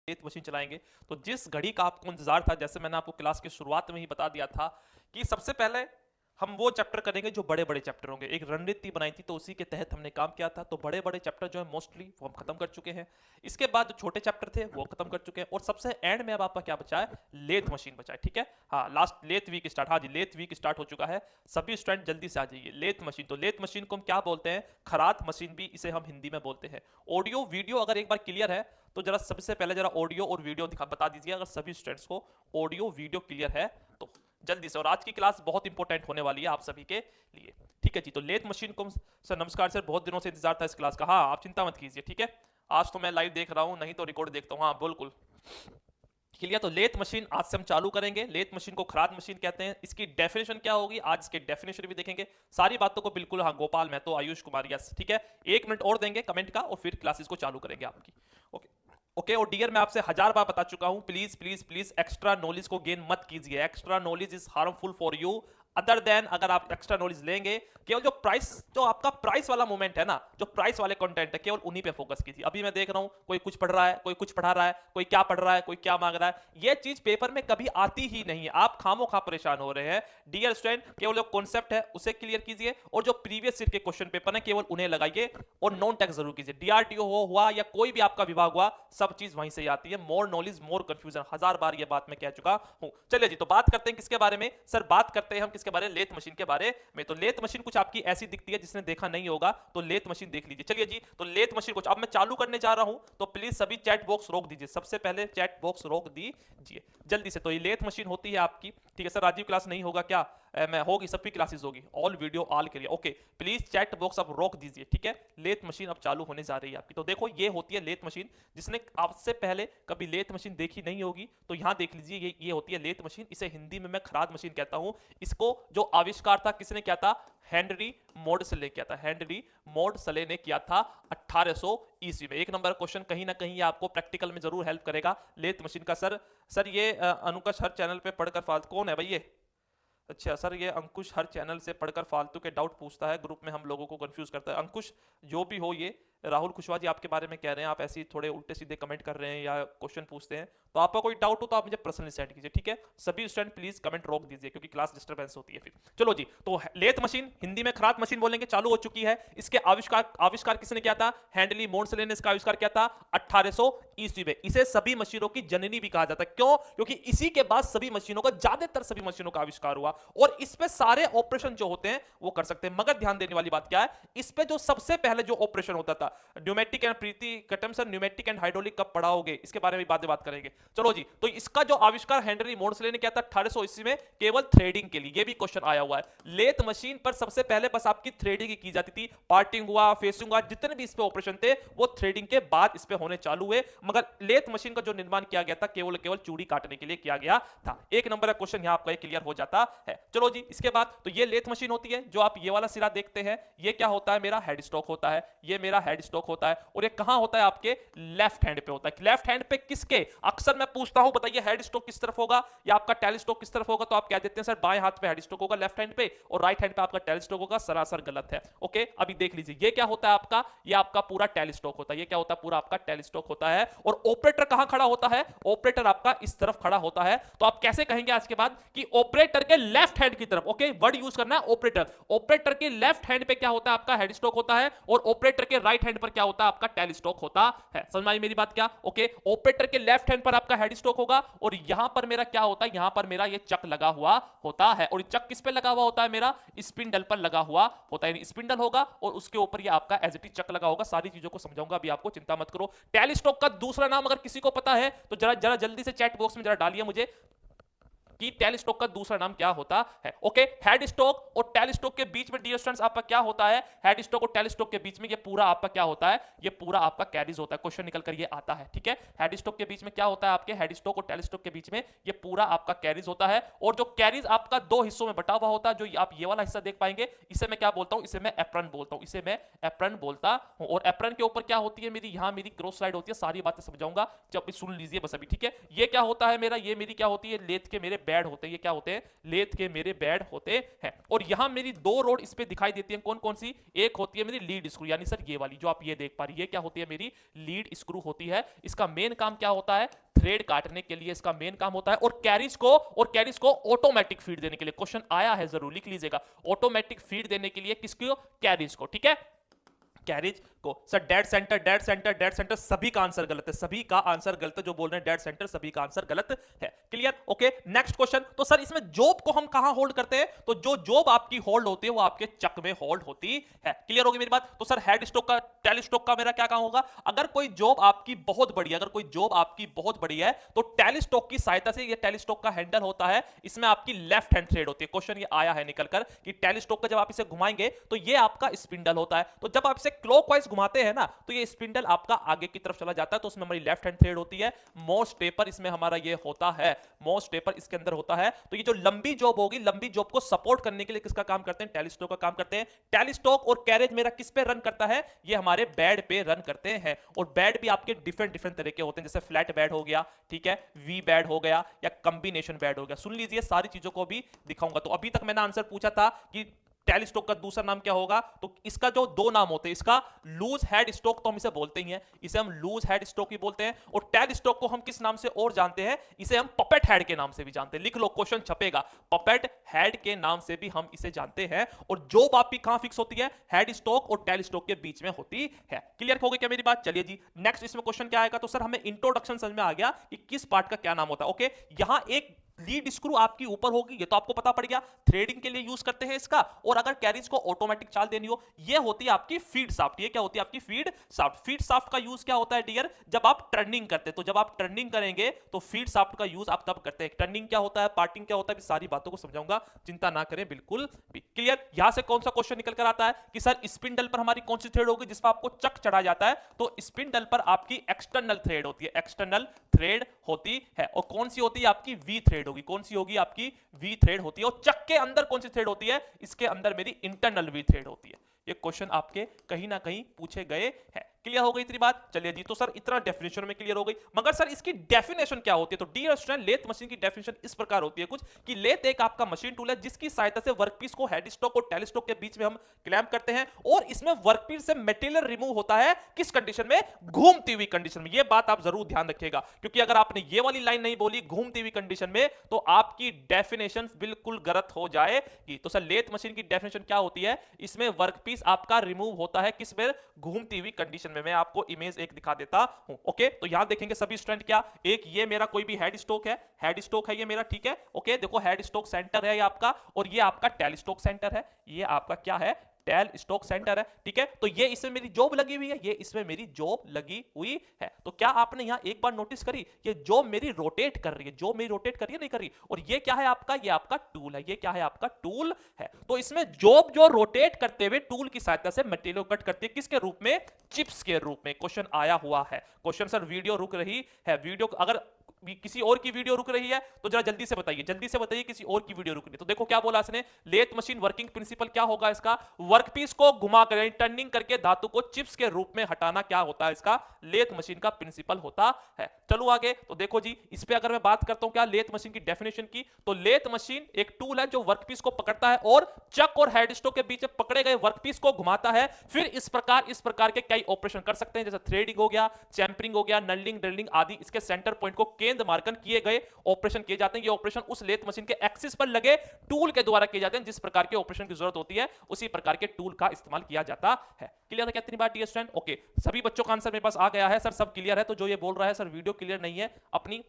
Lathe machine चलाएंगे। तो जिस घड़ी का आपको इंतजार था, जैसे मैंने आपको क्लास की शुरुआत में ही बता दिया था कि सबसे पहले हम वो चैप्टर करेंगे जो बड़े बड़े चैप्टर होंगे। एक रणनीति बनाई थी तो उसी के तहत हमने काम किया था। तो बड़े बड़े चैप्टर जो है मोस्टली वो हम खत्म कर चुके हैं। इसके बाद जो छोटे चैप्टर थे वो खत्म कर चुके हैं, और सबसे एंड में अब आपका क्या बचा है, लेथ मशीन बचा है। ठीक है, हाँ लास्ट लेथ वीक स्टार्ट, हाँ जी लेथ वीक स्टार्ट हो चुका है। सभी स्टूडेंट जल्दी से आ जाइए। लेथ मशीन, तो लेथ मशीन को हम क्या बोलते हैं, खराद मशीन भी इसे हम हिंदी में बोलते हैं। ऑडियो वीडियो अगर एक बार क्लियर है तो जरा सबसे पहले जरा ऑडियो और वीडियो दिखा बता दीजिए, अगर सभी स्टूडेंट्स को ऑडियो वीडियो क्लियर है तो जल्दी से। और आज की क्लास बहुत इंपॉर्टेंट होने वाली है आप सभी के लिए। ठीक है जी, तो लेथ मशीन को सर नमस्कार सर, बहुत दिनों से इंतजार था इस क्लास का। हाँ आप चिंता मत कीजिए, ठीक है आज तो मैं लाइव देख रहा हूँ, नहीं तो रिकॉर्ड देखता हूँ। हाँ बिल्कुल क्लियर। तो लेथ मशीन आज से हम चालू करेंगे। लेथ मशीन को खराद मशीन कहते हैं। इसकी डेफिनेशन क्या होगी, आज इसके डेफिनेशन भी देखेंगे, सारी बातों को बिल्कुल। हाँ गोपाल मैं तो आयुष कुमार, यस ठीक है, 1 मिनट और देंगे कमेंट का और फिर क्लासेस को चालू करेंगे आपकी। Okay okay. और डियर मैं आपसे 1000 बार बता चुका हूं, please please please extra knowledge को गेन मत कीजिए। Extra knowledge is harmful for you. Other than अगर आप एक्स्ट्रा नॉलेज लेंगे, केवल जो प्राइस, जो आपका प्राइस वाला मोमेंट है ना, जो प्राइस वाले कंटेंट है, केवल उन्हीं पे फोकस कीजिए। अभी मैं देख रहा हूं कोई कुछ पढ़ रहा है, कोई कुछ पढ़ा रहा है, कोई क्या पढ़ रहा है, कोई क्या मांग रहा है। ये चीज पेपर में कभी आती ही नहीं है, आप खामो खा परेशान हो रहे हैं। डियर स्टूडेंट केवल जो कॉन्सेप्ट है उसे क्लियर कीजिए, और जो प्रीवियस ईयर के क्वेश्चन पेपर है केवल उन्हें लगाइए, और नॉन टेक्स्ट जरूर कीजिए। डीआरटीओ हुआ या कोई भी आपका विभाग हुआ, सब चीज वहीं से आती है। मोर नॉलेज मोर कंफ्यूजन, 1000 बार ये बात मैं कह चुका हूं। चलिए जी, तो बात करते हैं किसके बारे में सर, बात करते हैं हम किसके बारे में, लेथ मशीन के बारे में। तो लेथ मशीन कुछ आपकी ऐसी दिखती है, जिसने देखा नहीं होगा तो लेथ मशीन देख लीजिए। चलिए जी, तो लेथ मशीन कुछ अब मैं चालू करने जा रहा हूं, तो प्लीज सभी चैट बॉक्स रोक दीजिए, सबसे पहले चैट बॉक्स रोक दीजिए जल्दी से। तो ये लेथ मशीन होती है आपकी, ठीक है सर राजीव क्लास नहीं होगा क्या, मैं होगी, सभी क्लासेस होगी, ऑल वीडियो ऑल के लिए। ओके प्लीज चैट बॉक्स अब रोक दीजिए, ठीक है। लेथ मशीन अब चालू होने जा रही है आपकी। तो देखो ये होती है लेथ मशीन, जिसने आपसे पहले कभी लेथ मशीन देखी नहीं होगी तो यहां देख लीजिए, ये होती है लेथ मशीन। इसे हिंदी में मैं खराद मशीन कहता हूं। इसको जो आविष्कार था किसने किया था, हेनरी मोडसले किया था। हेनरी मोडसले ने किया था 1800 ईस्वी में। 1 नंबर क्वेश्चन कहीं ना कहीं आपको प्रैक्टिकल में जरूर हेल्प करेगा लेथ मशीन का। सर ये अनुकश हर चैनल पे पढ़कर फालतू, कौन है भाई ये, अच्छा सर ये अंकुश हर चैनल से पढ़कर फालतू के डाउट पूछता है, ग्रुप में हम लोगों को कंफ्यूज करता है। अंकुश जो भी हो, ये राहुल कुशवाहा जी आपके बारे में कह रहे हैं, आप ऐसे ही थोड़े उल्टे सीधे कमेंट कर रहे हैं या क्वेश्चन पूछते हैं, तो आपका कोई डाउट हो तो आप मुझे पर्सनली सेंड कीजिए, ठीक है। सभी स्टूडेंट प्लीज कमेंट रोक दीजिए क्योंकि क्लास डिस्टर्बेंस होती है फिर। चलो जी, तो लेथ मशीन हिंदी में खराद मशीन बोलेंगे, चालू हो चुकी है। इसके आविष्कार किसने किया था, हेनरी मोडसले ने इसका आविष्कार किया था 1800 ईस्वी में। इसे सभी मशीनों की जननी भी कहा जाता है, क्यों, क्योंकि इसी के बाद सभी मशीनों का, ज्यादातर सभी मशीनों का आविष्कार हुआ, और इस पे सारे ऑपरेशन जो होते हैं वो कर सकते हैं। मगर ध्यान देने वाली बात क्या है, इस पे जो सबसे पहले जो ऑपरेशन होता था, न्यूमेटिक एंड, प्रीति कटम सर न्यूमेटिक एंड हाइड्रोलिक कब पढ़ाओगे, इसके बारे में बात करेंगे। चलो जी, तो इसका जो आविष्कार हेनरी मोडसले ने किया था 1800 ईस्वी में, केवल थ्रेडिंग के लिए। ये भी क्वेश्चन आया हुआ है, लेथ मशीन पर सबसे पहले बस आपकी थ्रेडिंग ही की जाती थी। पार्टिंग हुआ, फेसिंग हुआ, जितने भी इस पे ऑपरेशन थे वो थ्रेडिंग के बाद इस पे होने चालू हुए। मगर लेथ मशीन का जो निर्माण किया गया था केवल चूड़ी काटने के लिए किया गया था। 1 नंबर का क्वेश्चन यहां आपका क्लियर हो जाता है। चलो जी, इसके बाद तो ये लेथ मशीन होती है। जो आप ये वाला सिरा देखते हैं, ये क्या होता है, मेरा हेड स्टॉक होता है, ये मेरा हेड स्टॉक होता है, और ये कहां होता है, आपके लेफ्ट हैंड पे होता है। लेफ्ट हैंड पे किसके, अक्सर मैं पूछता हूं बताइए हेड स्टॉक किस तरफ होगा या आपका टेल स्टॉक किस तरफ होगा, तो आप कह देते हैं सर बाएं हाथ पे हेड स्टॉक होगा लेफ्ट हैंड पे, और राइट हैंड पे आपका टेल स्टॉक होगा। सरासर गलत है। ओके अभी देख लीजिए, ये क्या होता है आपका, ये आपका पूरा टेल स्टॉक होता है, ये क्या होता है, पूरा आपका टेल स्टॉक होता है। और ऑपरेटर कहां खड़ा होता है, ऑपरेटर आपका इस तरफ खड़ा होता है। तो आप कैसे कहेंगे आज के बाद कि ऑपरेटर के लेफ्ट हैंड की तरफ, ओके वर्ड यूज करना है ऑपरेटर, ऑपरेटर के लेफ्ट हैंड पे क्या होता है, आपका हेड स्टॉक होता है, और ऑपरेटर के राइट हैंड पर क्या होता है, आपका टेल स्टॉक होता है। समझ में आई मेरी बात क्या, ओके ऑपरेटर के लेफ्ट हैंड पर आपका हेड स्टॉक होगा, और यहां पर मेरा क्या होता है, यहां पर मेरा ये चक लगा हुआ होता है, और चक किस पे लगा हुआ होता है, मेरा स्पिंडल पर लगा हुआ होता है। स्पिंडल होगा और उसके ऊपर ये आपका एज इट इज चक लगा होगा। सारी चीजों को समझाऊंगा अभी आपको, चिंता मत करो। टेल स्टॉक का दूसरा नाम अगर किसी को पता है तो जरा जरा जल्दी से चैट बॉक्स में जरा डालिए मुझे कि टेल स्टॉक का दूसरा नाम क्या होता है। ओके हेड स्टॉक और टेल स्टॉक के बीच में डियर स्टूडेंट्स आपका क्या होता है, हेड स्टॉक और टेल स्टॉक के बीच में ये पूरा आपका क्या होता है, ये पूरा आपका कैरीज होता है। क्वेश्चन निकल कर ये आता है, ठीक है। हेड स्टॉक के बीच में क्या होता है, आपके हेड स्टॉक और टेल स्टॉक के बीच में ये पूरा आपका कैरीज होता है, और जो कैरीज आपका 2 हिस्सों में बटा हुआ होता है। जो आप ये वाला हिस्सा देख पाएंगे, इसे मैं क्या बोलता हूं, इसे मैं एप्रन बोलता हूं, इसे मैं एप्रन बोलता हूं। और एप्रन के ऊपर क्या होती है मेरी, यहां मेरी क्रॉस साइड होती है। सारी बातें समझाऊंगा जब सुन लीजिए बस अभी, ठीक है। ये क्या होता है मेरा, ये मेरी क्या होती है, लेथ के मेरे बेड होते हैं, ये क्या होते हैं, लेथ के मेरे बेड होते हैं। और यहां मेरी दो रोड इस पे दिखाई देती हैं, कौन कौन सी, एक होती है मेरी लीड स्क्रू, यानी सर ये वाली जो आप ये देख पा रही है, क्या होती है मेरी लीड स्क्रू होती है। इसका मेन काम क्या होता है, थ्रेड काटने के लिए इसका मेन काम होता है, और कैरिज को ऑटोमेटिक फीड देने के लिए, क्वेश्चन आया है जरूर लिख लीजिएगा, ऑटोमेटिक फीड देने के लिए किसको, कैरिज को, ठीक है, कैरिज को। Sir dead centre, dead centre, dead centre, सभी का आंसर गलत है, सभी का आंसर गलत है, जो बोल रहे हैं डेड सेंटर सभी का आंसर गलत है। Clear, okay, next question. तो सर इसमें जॉब को हम कहां होल्ड करते हैं, तो जो जॉब आपकी होल्ड होती है वो आपके चक में होल्ड होती है। क्लियर होगी मेरी बात। तो सर हेड स्टॉक का, टेल स्टॉक का मेरा क्या काम होगा, अगर कोई जॉब आपकी बहुत बड़ी है, अगर कोई जॉब आपकी बहुत बड़ी है तो टेल स्टॉक की सहायता से, ये टेल स्टॉक का हैंडल होता है, इसमें आपकी लेफ्ट हैंड थ्रेड होती है। क्वेश्चन ये आया है निकलकर कि टेल स्टॉक का जब आप इसे घुमाएंगे तो ये आपका स्पिंडल होता है, तो जब आप इसे क्लॉकवाइज घुमाते हैं ना तो ये स्पिंडल आपका आगे की तरफ चला जाता है, तो उसमें हमारी लेफ्ट हैंड थ्रेड होती है। मोस्ट टेपर इसमें हमारा ये होता है, मोस्ट टेपर इसके अंदर होता है। तो ये जो लंबी जॉब होगी, लंबी जॉब को सपोर्ट करने के लिए किसका काम करते हैं, टेल स्टॉक का काम करते हैं। टेल स्टॉक और कैरेज मेरा किस पे रन करता है, ये हमारे बेड पे रन करते हैं। और बेड भी आपके डिफरेंट डिफरेंट तरह के होते हैं, जैसे फ्लैट बेड हो गया, ठीक है, वी बेड हो गया, या कॉम्बिनेशन बेड हो गया। सुन लीजिए, सारी चीजों को भी दिखाऊंगा। तो अभी तक मैंने आंसर पूछा था कि टेल स्टॉक का दूसरा नाम क्या होगा, तो इसका जो दो नाम होते हैं, इसका लूज हेड स्टॉक तो हम इसे बोलते ही हैं, इसे हम लूज हेड स्टॉक ही बोलते हैं। और टेल स्टॉक को हम किस नाम से और जानते हैं, इसे हम पपेट हेड के नाम से भी जानते हैं। लिख लो, क्वेश्चन छपेगा, पपेट हेड के नाम से भी हम इसे जानते हैं। और जॉब आपकी कहां फिक्स होती है, हेड स्टॉक और टेल स्टॉक के बीच में होती है। क्लियर हो गई क्या मेरी बात। चलिए जी, नेक्स्ट इसमें क्वेश्चन क्या आएगा, तो सर हमें इंट्रोडक्शन समझ में आ गया कि किस पार्ट का क्या नाम होता है। ओके, यहां एक लीड स्क्रू आपकी ऊपर होगी, ये तो आपको पता पड़ गया, थ्रेडिंग के लिए यूज करते हैं इसका। और अगर कैरिज को ऑटोमेटिक चाल देनी हो, ये होती है आपकी फीड शाफ्ट। ये क्या होती है आपकी फीड शाफ्ट। फीड शाफ्ट का यूज क्या होता है डियर, जब आप टर्निंग करते हैं, तो जब आप टर्निंग करेंगे तो फीड शाफ्ट का यूज आप तब करते हैं। टर्निंग क्या होता है, पार्टिंग क्या होता है, सारी बातों को समझाऊंगा, चिंता ना करें बिल्कुल भी। क्लियर। यहां से कौन सा क्वेश्चन निकल कर आता है कि सर स्पिंडल पर हमारी कौन सी थ्रेड होगी जिस पर आपको चक चढ़ा जाता है, तो स्पिंडल पर आपकी एक्सटर्नल थ्रेड होती है, एक्सटर्नल थ्रेड होती है। और कौन सी होती है आपकी वी थ्रेड होगी, कौन सी होगी आपकी वी थ्रेड होती है। और चक के अंदर कौन सी थ्रेड होती है, इसके अंदर मेरी इंटरनल वी थ्रेड होती है। ये क्वेश्चन आपके कहीं ना कहीं पूछे गए हैं। क्लियर हो गई इतनी बात। चलिए जी, तो सर इतना डेफिनेशन में क्लियर हो गई, मगर सर इसकी डेफिनेशन क्या होती है, तो डियर स्टूडेंट लेथ मशीन की डेफिनेशन इस प्रकार होती है कुछ कि लेथ एक आपका मशीन टूल है जिसकी सहायता से वर्कपीस को हेड स्टॉक और टेल स्टॉक के बीच में हम क्लैंप करते हैं, और इसमें वर्कपीस से मटेरियल रिमूव होता है किस कंडीशन में, घूमती हुई कंडीशन में। यह बात आप जरूर ध्यान रखिएगा, क्योंकि अगर आपने ये वाली लाइन नहीं बोली घूमती हुई कंडीशन में, तो आपकी डेफिनेशन बिल्कुल गलत हो जाएगी। तो सर लेथ मशीन की डेफिनेशन क्या होती है, इसमें वर्कपीस आपका रिमूव होता है किस में, घूमती हुई कंडीशन में। मैं आपको इमेज एक दिखा देता हूं। ओके, तो यहां देखेंगे सभी स्टूडेंट, क्या एक ये मेरा कोई भी हेड स्टॉक है, हेड स्टॉक है ये मेरा, ठीक है। ओके, देखो हेड स्टॉक सेंटर है ये आपका, और ये आपका टेल स्टॉक सेंटर है, ये आपका क्या है, टेल स्टॉक सेंटर है, ठीक है। तो ये इसमें मेरी जॉब लगी हुई है, ये इसमें मेरी जॉब लगी हुई है। तो क्या आपने यहां एक बार नोटिस करी, ये जॉब मेरी रोटेट कर रही है, जॉब मेरी रोटेट कर रही है नहीं कर रही। और ये क्या है आपका, ये आपका टूल है, ये क्या है आपका टूल है। तो इसमें जॉब जो रोटेट करते हुए टूल की सहायता से मटेरियल कट करती है, किसके रूप में, चिप्स के रूप में। क्वेश्चन आया हुआ है, क्वेश्चन सर वीडियो रुक रही है, वीडियो अगर किसी और की वीडियो रुक रही है तो जरा जल्दी से बताइए, जल्दी से बताइए किसी और की वीडियो रुक रही है। तो देखो क्या बोला इसने, लेथ मशीन वर्किंग प्रिंसिपल क्या होगा इसका, वर्कपीस को घुमाकर यानी टर्निंग करके धातु को चिप्स के रूप में हटाना क्या होता है इसका, लेथ मशीन का प्रिंसिपल होता है। चलो आगे, तो देखो जी इस पे अगर मैं बात करता हूं क्या लेथ मशीन की डेफिनेशन की, तो लेथ मशीन एक टूल है जो वर्कपीस को पकड़ता है और चक और हेड स्टॉक के बीच में पकड़े गए वर्कपीस को घुमाता है। फिर इस प्रकार के कई ऑपरेशन कर सकते हैं, जैसे थ्रेडिंग हो गया, चैंपरिंग हो गया, नलिंग ड्रिलिंग आदि। इसके सेंटर पॉइंट को केंद्र मार्कन किए गए ऑपरेशन किए जाते हैं। ये ऑपरेशन उस लेथ मशीन के एक्सिस पर लगे टूल के द्वारा किए जाते हैं। जिस प्रकार के ऑपरेशन की जरूरत होती है उसी प्रकार के टूल का इस्तेमाल किया जाता है। क्लियर है क्या इतनी बात डियर स्टूडेंट। ओके, सभी बच्चों का आंसर मेरे पास आ गया है, सर सब क्लियर है। तो जो ये बोल रहा है सर वीडियो क्लियर नहीं है, अपनी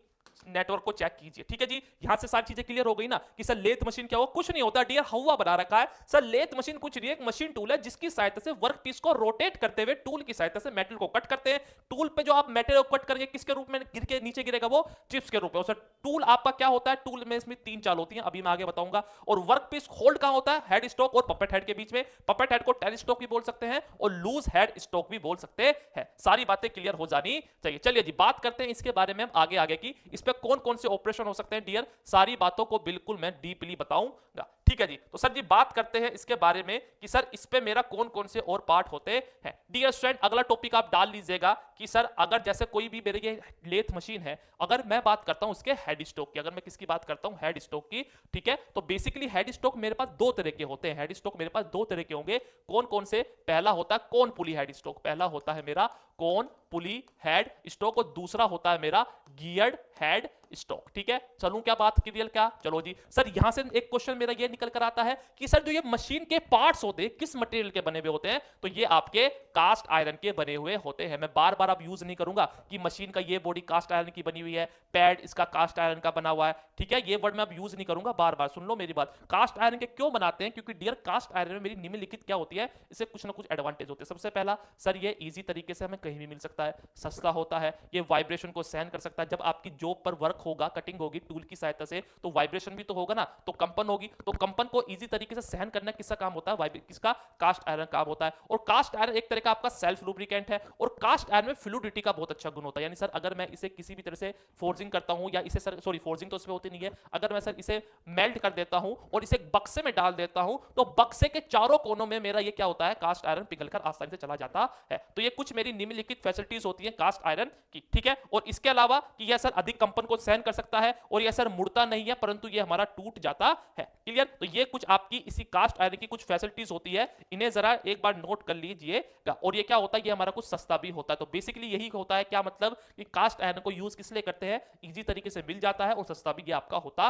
नेटवर्क को चेक कीजिए, ठीक है जी। यहां से सारी चीजें क्लियर हो गई ना कि सर लेथ मशीन क्या हो, कुछ नहीं होता डियर, हवा बना रखा है। सर लेथ मशीन कुछ नहीं, एक मशीन टूल है जिसकी सहायता से वर्क पीस को रोटेट करते हुए टूल की सहायता से मेटल को कट करते हैं। टूल पे जो आप मेटल को कट करेंगे किसके रूप में गिर के नीचे गिरेगा, वो चिप्स के रूप में। सर टूल आपका क्या होता है, टूल में इसमें 3 चाल होती हैं, अभी मैं आगे बताऊंगा। और वर्क पीस होल्ड कहां होता है, हेड स्टॉक और पपेट हेड के बीच में। पपेट हेड को टेल स्टॉक भी बोल सकते हैं और लूज हेड स्टॉक भी बोल सकते हैं। सारी बातें क्लियर हो जानी चाहिए। चलिए जी बात करते हैं इसके बारे में हम आगे की, इस पे कौन कौन से ऑपरेशन हो सकते हैं डियर, सारी बातों को बिल्कुल मैं डीपली बताऊंगा। ठीक है जी। तो सर जी बात करते हैं इसके बारे में कि सर इस पे मेरा कौन कौन से और पार्ट होते हैं। डियर स्टूडेंट, अगला टॉपिक आप डाल लीजिएगा कि सर अगर जैसे कोई भी मेरे ये लेथ मशीन है, अगर मैं बात करता हूं उसके हेड स्टॉक की, अगर मैं किसकी बात करता हूं, हेड स्टॉक की, ठीक है, तो बेसिकली हेड स्टॉक मेरे पास दो तरह के होते हैं। हेड स्टॉक मेरे पास दो तरह के होंगे। कौन कौन से? पहला होता है कौन पुली हेड स्टॉक, पहला होता है मेरा कौन पुली हेड स्टॉक और दूसरा होता है मेरा गियर्ड हेड स्टॉक। ठीक है, चलूं क्या बात क्लियर क्या? चलो जी। सर यहां से एक क्वेश्चन मेरा ये निकल कर आता है कि सर जो ये मशीन के पार्ट्स होते हैं किस मटेरियल के बने हुए होते हैं? तो ये आपके कास्ट आयरन के बने हुए होते हैं। मैं बार बार अब यूज नहीं करूंगा कि मशीन का ये बॉडी कास्ट आयरन की बनी हुई है, पैड इसका कास्ट आयरन का बना हुआ है। ठीक है, ये वर्ड मैं अब यूज नहीं करूंगा, बार बार सुन लो मेरी बात। कास्ट आयरन के क्यों बनाते हैं? क्योंकि डियर कास्ट आयरन में मेरी निम्नलिखित क्या होती है, इससे कुछ ना कुछ एडवांटेज होते हैं। सबसे पहला सर ये इजी तरीके से हमें कहीं भी मिल सकता है, सस्ता होता है, ये वाइब्रेशन को सहन कर सकता है। जब आपकी जॉब पर वर्क होगा, कटिंग होगी टूल की सहायता से, तो वाइब्रेशन भी तो होगा ना, तो कंपन होगी, तो कंपन को इजी तरीके से सहन करना किसका काम होता है? किसका? कास्ट आयरन काम होता है। और कास्ट आयरन एक तरह का आपका सेल्फ लुब्रिकेंट है, और कास्ट आयरन में फ्लूइडिटी का बहुत अच्छा गुण होता है। यानी सर अगर मैं इसे किसी भी तरह से फोर्जिंग करता हूं, या इसे सर सॉरी फोर्जिंग तो इसमें होती नहीं है, अगर मैं सर इसे मेल्ट कर देता हूं और इसे बक्से में डाल देता हूं, तो बक्से के चारों कोनों में मेरा ये क्या होता है? कास्ट आयरन पिघलकर आसानी से चला जाता है। तो ये कुछ मेरी निम्नलिखित फैसिलिटीज होती है कास्ट आयरन की। ठीक है, और इसके अलावा कि यह सर अधिक कंपन को सहन कर सकता है, और यह सर मुड़ता नहीं है, परंतु यह हमारा टूट जाता है। क्लियर? तो ये कुछ आपकी इसी कास्ट आयरन की कुछ फैसिलिटीज होती है, इन्हें जरा एक बार नोट कर लीजिएगा। और ये क्या होता है? ये हमारा कुछ सस्ता भी होता है। तो बेसिकली यही होता है, क्या मतलब कि कास्ट आयरन को यूज किस लिए करते हैं? इजी तरीके से मिल जाता है और सस्ता भी ये आपका होता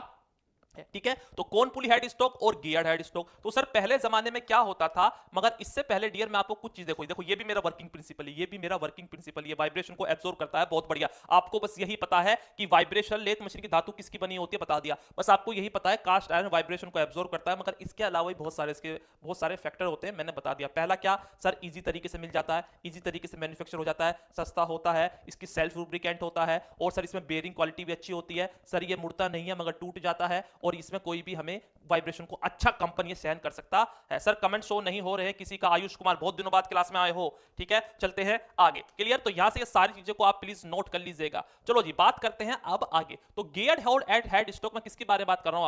है। ठीक है, तो कौन पुली हेड स्टॉक और गियर्ड हेड स्टॉक। तो सर पहले जमाने में क्या होता था, मगर इससे पहले डियर मैं आपको कुछ चीज देखो ये भी मेरा वर्किंग प्रिंसिपल है, ये भी मेरा वर्किंग प्रिंसिपल, ये वाइब्रेशन को एब्जॉर्ब करता है, बहुत बढ़िया। आपको बस यही पता है कि वाइब्रेशन लेथ मशीन की धातु किसकी बनी होती है, बता दिया। बस आपको यही पता है कास्ट आयरन वाइब्रेशन को एब्जॉर्ब करता है, मगर इसके अलावा भी बहुत सारे फैक्टर होते हैं, मैंने बता दिया। पहला क्या सर, इजी तरीके से मिल जाता है, इजी तरीके से मैन्युफैक्चर हो जाता है, सस्ता होता है, इसकी सेल्फ लुब्रिकेंट होता है, और सर इसमें बेयरिंग क्वालिटी भी अच्छी होती है। सर ये मुड़ता नहीं है मगर टूट जाता है, और इसमें कोई भी हमें वाइब्रेशन को अच्छा कंपन ये सहन कर सकता है। सर कमेंट शो नहीं हो रहे हैं किसी का। आयुष कुमार बहुत दिनों बाद क्लास में आए हो, ठीक है, चलते हैं आगे। क्लियर? तो यहां से ये सारी चीजों को आप प्लीज नोट कर लीजिएगा। चलो जी बात करते हैं अब आगे। तो गियर्ड हेड स्टॉक में किसके बारे में बात कर रहा हूं?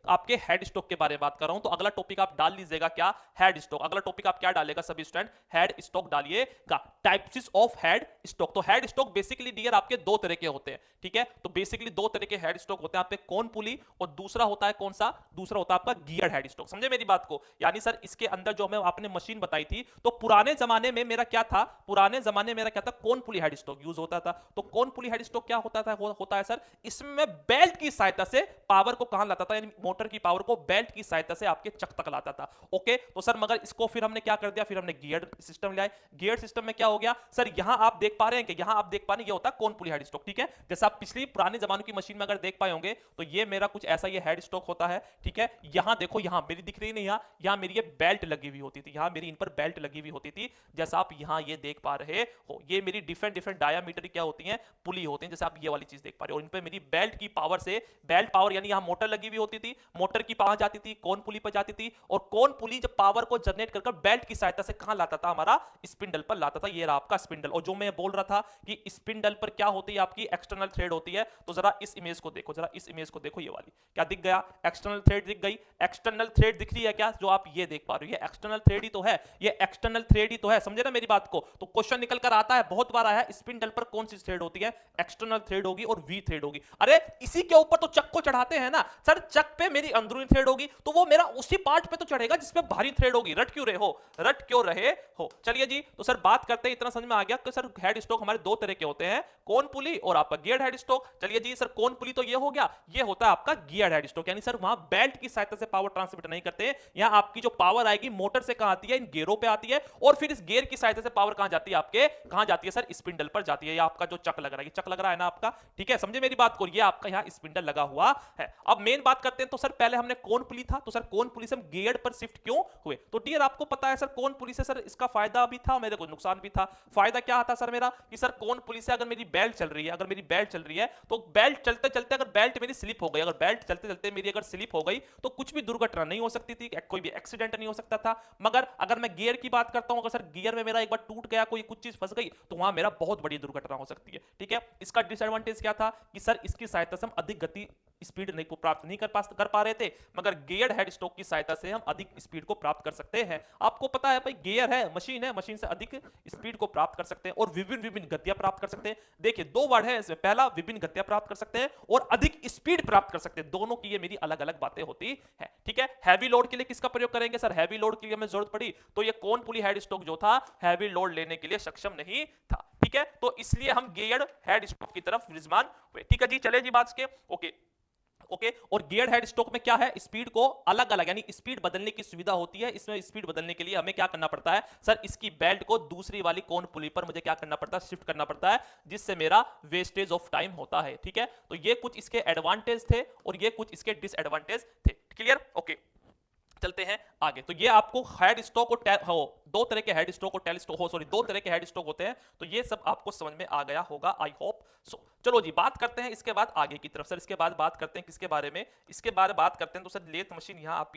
आपके हेड स्टॉक के बारे में बात कर रहा हूं। तो अगला टॉपिक आप डाल लीजिएगा क्या? Head stock. अगला टॉपिक आप क्या डालेगा सभी स्टूडेंट? हेड स्टॉक डालिएगा। Types of head stock. तो हेड स्टॉक बेसिकली डियर आपके दो तरह के होते हैं। ठीक है, तो बेसिकली दो तरह के हेड स्टॉक होते हैं आपके, कौन पुली, और दूसरा होता है कौन सा? दूसरा होता है आपका गियर्ड हेड स्टॉक। समझे मेरी बात को? यानी सर इसके अंदर जो हमें आपने मशीन बताई थी, तो पुराने जमाने में मेरा क्या था? पुराने जमाने में मेरा क्या था? कौन पुली हेड स्टॉक यूज होता था। तो कौन पुली हेड स्टॉक क्या होता था? वो होता है सर, इसमें मैं बेल्ट की सहायता से पावर को कहां लाता था, यानी मोटर की पावर को बेल्ट की सहायता से आपके चक तक लाता था। ओके, तो सर मगर इसको फिर हमने क्या कर दिया? फिर हमने गियर्ड सिस्टम लाए। गियर्ड सिस्टम में क्या हो गया सर? यहां आप देख पा रहे हैं कि यहां आप देख पा रहे हैं ये होता है कौन पुली हेड स्टॉक। ठीक है, जैसे आप पिछली पुराने जमाने की मशीन में अगर देख पाए होंगे, तो ये मेरा कुछ ऐसा ये हेड स्टॉक होता है। ठीक है, यहां देखो, यहां मेरी दिख रही नहीं, यहां मेरी ये बेल्ट लगी हुई होती थी, यहां मेरी इन पर बेल्ट लगी हुई होती थी, जैसा आप यहां ये देख पा रहे हो। ये मेरी डिफरेंट डायामीटर क्या होती हैं? पुली होती हैं, जैसे आप ये वाली चीज देख पा रहे हो। और इन पे मेरी बेल्ट की पावर से, बेल्ट पावर यानी यहां मोटर लगी हुई होती थी, मोटर की पावर जाती थी कौन पुली पर जाती थी, और कौन पुली जब पावर को जनरेट कर बेल्ट की सहायता से कहां लाता था? हमारा स्पिंडल पर लाता था। ये रहा आपका स्पिंडल। और जो मैं बोल रहा था कि स्पिंडल पर क्या होती है? आपकी एक्सटर्नल थ्रेड होती है। तो जरा इस इमेज को देखो, जरा इस इमेज को देखो, ये वाली क्या दिख गया? एक्सटर्नल थ्रेड दिख गई। एक्सटर्नल थ्रेड दिख रही है क्या? जो आप ये देख पा रहे हो, ये एक्सटर्नल थ्रेड ही तो है, ये एक्सटर्नल थ्रेड ही तो है। समझे ना मेरी बात को? तो क्वेश्चन निकल कर आता है, बहुत बार आया है, स्पिंडल पर कौन सी थ्रेड होती है? एक्सटर्नल थ्रेड होगी और वी थ्रेड होगी। अरे इसी के ऊपर तो चक को चढ़ाते हैं ना सर। चक पे मेरी अंदरूनी थ्रेड होगी, तो वो मेरा उसी पार्ट पे तो चढ़ेगा जिसपे भारी थ्रेड होगी। रट क्यों रहे हो? रट क्यों रहे हो? चलिए जी, तो सर बात करते हैं, इतना समझ में आ गया कि सर हेड स्टॉक हमारे दो तरह के होते हैं, कौन पुली और आपका गियर्ड हेड स्टॉक। चलिए जी, सर कौन पुली तो ये हो गया, ये होता है आपका गियर्ड हेड स्टॉक। यानी सर वहां बेल्ट की सहायता से पावर ट्रांसमिट नहीं करते, यहां आपकी जो पावर आएगी मोटर से कहां आती है? इन गियरों पे आती है, और फिर इस गियर की सहायता से पावर कहां जाती है? आपके कहां जाती है सर? स्पिंडल पर जाती है। ये आपका जो चक लग रहा है, ये चक लग रहा है ना आपका, ठीक है, समझे मेरी बात को? ये आपका यहां स्पिंडल लगा हुआ है। अब मेन बात करते हैं, तो सर पहले हमने कौन पुली था, तो सर कौन पुली से हम गियर पर शिफ्ट क्यों हुए? तो डियर आपको पता है सर, कौन पुली से सर इसका फायदा भी था, मेरे को नुकसान भी था। फायदा क्या था सर मेरा? कि सर कौन पुली से अगर मेरी बेल्ट चल रही है, अगर मेरी बेल्ट चल रही है, तो बेल्ट चलते चलते अगर बेल्ट मेरी स्लिप हो गई, अगर बेल्ट चलते चलते मेरी अगर स्लिप हो गई, तो कुछ भी दुर्घटना नहीं हो सकती थी, कोई भी एक्सीडेंट नहीं हो सकता था। मगर अगर मैं गियर की बात करता हूं, अगर सर गियर में मेरा एक बार टूट गया, कोई कुछ चीज फंस गई, तो वहां मेरा बहुत बड़ी दुर्घटना हो सकती है। ठीक है, इसका डिसएडवांटेज क्या था? कि सर इसकी सहायता से हम अधिक गति स्पीड नहीं प्राप्त नहीं कर पा रहे थे, मगर गियर्ड हेड स्टॉक की सहायता से हम अधिक स्पीड को प्राप्त कर सकते हैं। आपको पता है भाई गियर है, मशीन से अधिक स्पीड को प्राप्त कर सकते हैं और विभिन्न विभिन्न गतियां प्राप्त कर सकते हैं। देखिए दो वर्ड है इसमें, पहला विभिन्न गतियां प्राप्त कर सकते हैं और अधिक स्पीड प्राप्त कर सकते हैं, दोनों की ये मेरी अलग अलग बातें होती है। ठीक है, हैवी लोड के लिए किसका प्रयोग करेंगे सर? हैवी लोड के लिए हमें जरूरत पड़ी तो ये कौन पुली हेड स्टॉक जो था हैवी लोड लेने के लिए सक्षम नहीं था। ठीक है, तो इसलिए हम गियर्ड हेड स्टॉक की तरफ विराजमान हुए। ठीक है जी, चले जी बात के ओके। और गियर्ड हेड स्टॉक में क्या है, स्पीड को अलग अलग यानी स्पीड बदलने की सुविधा होती है। इसमें स्पीड बदलने के लिए हमें क्या करना पड़ता है सर? इसकी बेल्ट को दूसरी वाली कौन पुली पर मुझे क्या करना पड़ता है? शिफ्ट करना पड़ता है, जिससे मेरा वेस्टेज ऑफ टाइम होता है। ठीक है, तो ये कुछ इसके एडवांटेज थे और ये कुछ इसके डिसएडवांटेज थे। क्लियर? ओके, चलते हैं आगे। तो ये आपको हेड स्टॉक और दो तरह के हेड स्टॉक और टेल स्टॉक दो तरह के हेड स्टॉक होते हैं, तो ये सब आपको समझ में आ गया होगा, आई होप सो। चलो जी, बात करते हैं इसके बाद आगे की तरफ। सर इसके बाद बात करते हैं किसके बारे में? इसके बारे में बात करते हैं तो सर लेथ मशीन यहाँ आप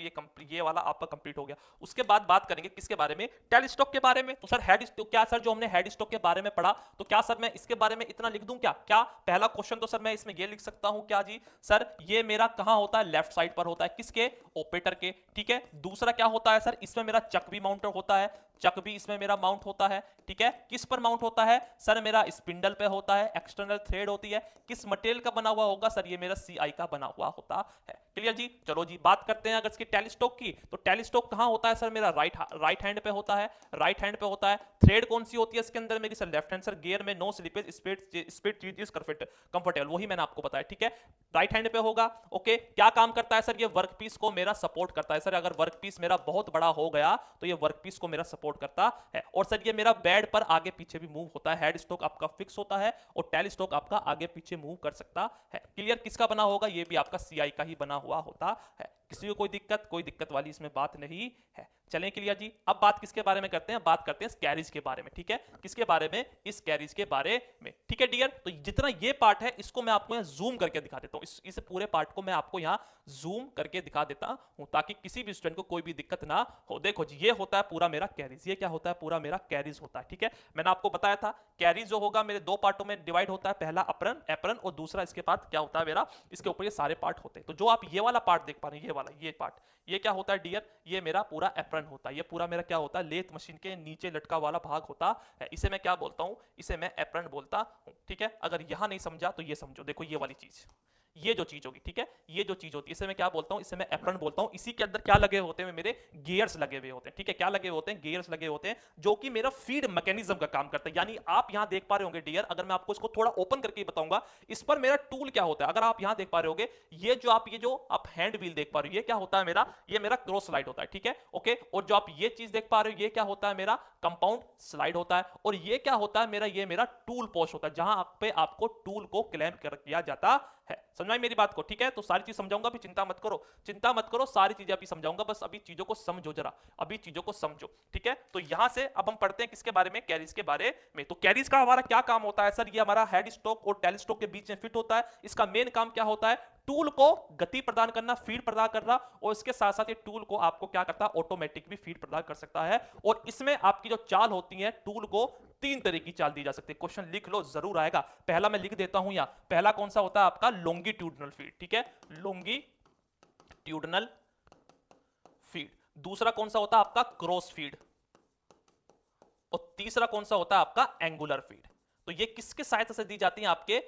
ये वाला आपका कंप्लीट हो गया। उसके बाद बात करेंगे किसके बारे में? टेल स्टॉक के बारे में। तो सर हेड स्टॉक क्या सर, जो हमने हेड स्टॉक के बारे में पढ़ा, तो क्या सर मैं इसके बारे में इतना लिख दूं क्या? पहला क्वेश्चन तो सर मैं इसमें ये लिख सकता हूं क्या जी सर, ये मेरा कहां होता है? लेफ्ट साइड पर होता है, किसके? ऑपरेटर के। ठीक है, दूसरा क्या होता है सर, इसमें मेरा चक भी माउंट होता है, चक भी इसमें मेरा माउंट होता है। ठीक है, किस पर माउंट होता है सर? मेरा स्पिंडल पे होता है, एक्सटर्नल थ्रेड होती है। किस मटेरियल का बना हुआ होगा सर? ये मेरा सीआई का बना हुआ होता है। क्लियर जी? चलो जी, बात करते हैं अगर इसके टेल स्टॉक की, तो टेल स्टॉक कहां होता है सर? मेरा राइट हैंड पे होता है, राइट हैंड पे होता है। थ्रेड कौन सी होती है इसके अंदर मेरी sir? Left hand sir. Gear में नो स्लिपेज, स्पीड चीज इज कंफर्टेबल, वही मैंने आपको बताया। ठीक है, राइट हैंड पे होगा। ओके, क्या काम करता है सर? ये वर्कपीस को मेरा सपोर्ट करता है सर। अगर वर्कपीस मेरा बहुत बड़ा हो गया तो ये वर्कपीस को मेरा सपोर्ट करता है। और सर ये मेरा बेड पर आगे पीछे भी मूव होता है। हेड स्टॉक आपका फिक्स होता है और टेल स्टॉक आपका आगे पीछे मूव कर सकता है। क्लियर? किसका बना होगा? ये भी आपका सीआई का ही बना हुआ होता है। किसी को कोई दिक्कत वाली इसमें बात नहीं है। चलें क्लियर जी, अब बात किसके बारे में करते हैं? बात करते हैं इस कैरिज के बारे में। ठीक है, किसके बारे में? इस कैरिज के बारे में। ठीक है डियर, तो जितना ये पार्ट है इसको मैं आपको यहाँ जूम करके दिखा देता हूँ। इस पूरे पार्ट को मैं आपको यहाँ जूम करके दिखा देता हूँ ताकि किसी भी स्टूडेंट को कोई भी दिक्कत ना हो। देखो जी, ये होता है पूरा मेरा कैरिज। ये क्या होता है? पूरा मेरा कैरिज होता है। ठीक है, मैंने आपको बताया था कैरिज जो होगा मेरे दो पार्टों में डिवाइड होता है, पहला एप्रन और दूसरा इसके बाद क्या होता है मेरा, इसके ऊपर ये सारे पार्ट होते हैं। तो जो आप ये वाला पार्ट देख पा रहे हैं, ये वाला ये पार्ट, ये क्या होता है डियर? ये मेरा पूरा एप्रन होता है। ये पूरा मेरा क्या होता है? लेथ मशीन के नीचे लटका वाला भाग होता है। इसे मैं क्या बोलता हूं? इसे मैं एप्रन बोलता हूं। ठीक है, अगर यहां नहीं समझा तो ये समझो। देखो ये वाली चीज, ये जो चीज होगी, ठीक है, ये जो चीज होती है इसे मैं क्या बोलता हूं? इसे मैं एप्रन बोलता हूं। इसी के अंदर क्या लगे होते हैं मेरे? गियर्स लगे हुए होते हैं। ठीक है, क्या लगे होते हैं? गियर्स लगे होते हैं, जो कि मेरा फीड मैकेनिज्म का काम करता है। यानी आप यहां देख पा रहे होंगे डियर, अगर मैं आपको इसको थोड़ा ओपन करके बताऊंगा, इस पर मेरा टूल क्या होता है। अगर आप यहां देख पा रहे होंगे, ये जो आप हैंड व्हील देख पा रहे हो, ये क्या होता है मेरा? ये मेरा क्रॉस स्लाइड होता है। ठीक है, ओके। और जो आप ये चीज देख पा रहे हो, ये क्या होता है मेरा? कंपाउंड स्लाइड होता है। और ये क्या होता है मेरा? ये मेरा टूल पोस्ट होता है, जहां पे आपको टूल को क्लैंप किया जाता है। समझाई मेरी बात को? ठीक है, तो सारी चीज समझाऊंगा, अभी चिंता मत करो, सारी चीजें अभी समझाऊंगा, बस अभी चीजों को समझो जरा, अभी चीजों को समझो। ठीक है, तो यहां से अब हम पढ़ते हैं किसके बारे में? कैरिज के बारे में। तो कैरिज का हमारा क्या काम होता है सर? ये हमारा हेड स्टॉक और टेल स्टॉक के बीच में फिट होता है। इसका मेन काम क्या होता है? टूल को गति प्रदान करना, फीड प्रदान करना, और इसके साथ साथ ये टूल को आपको क्या करता है? ऑटोमेटिक भी फीड प्रदान कर सकता है। और इसमें आपकी जो चाल होती है, टूल को तीन तरह की चाल दी जा सकती है। क्वेश्चन लिख लो, जरूर आएगा। पहला मैं लिख देता हूं यहां, पहला कौन सा होता है आपका? Longitudinal feed. ठीक है, लॉन्गिट्यूडनल फीड। दूसरा कौन सा होता है आपका? Cross feed. और तीसरा कौन सा होता है आपका? Angular feed. तो ये किसके सहायता से दी जाती है? आपके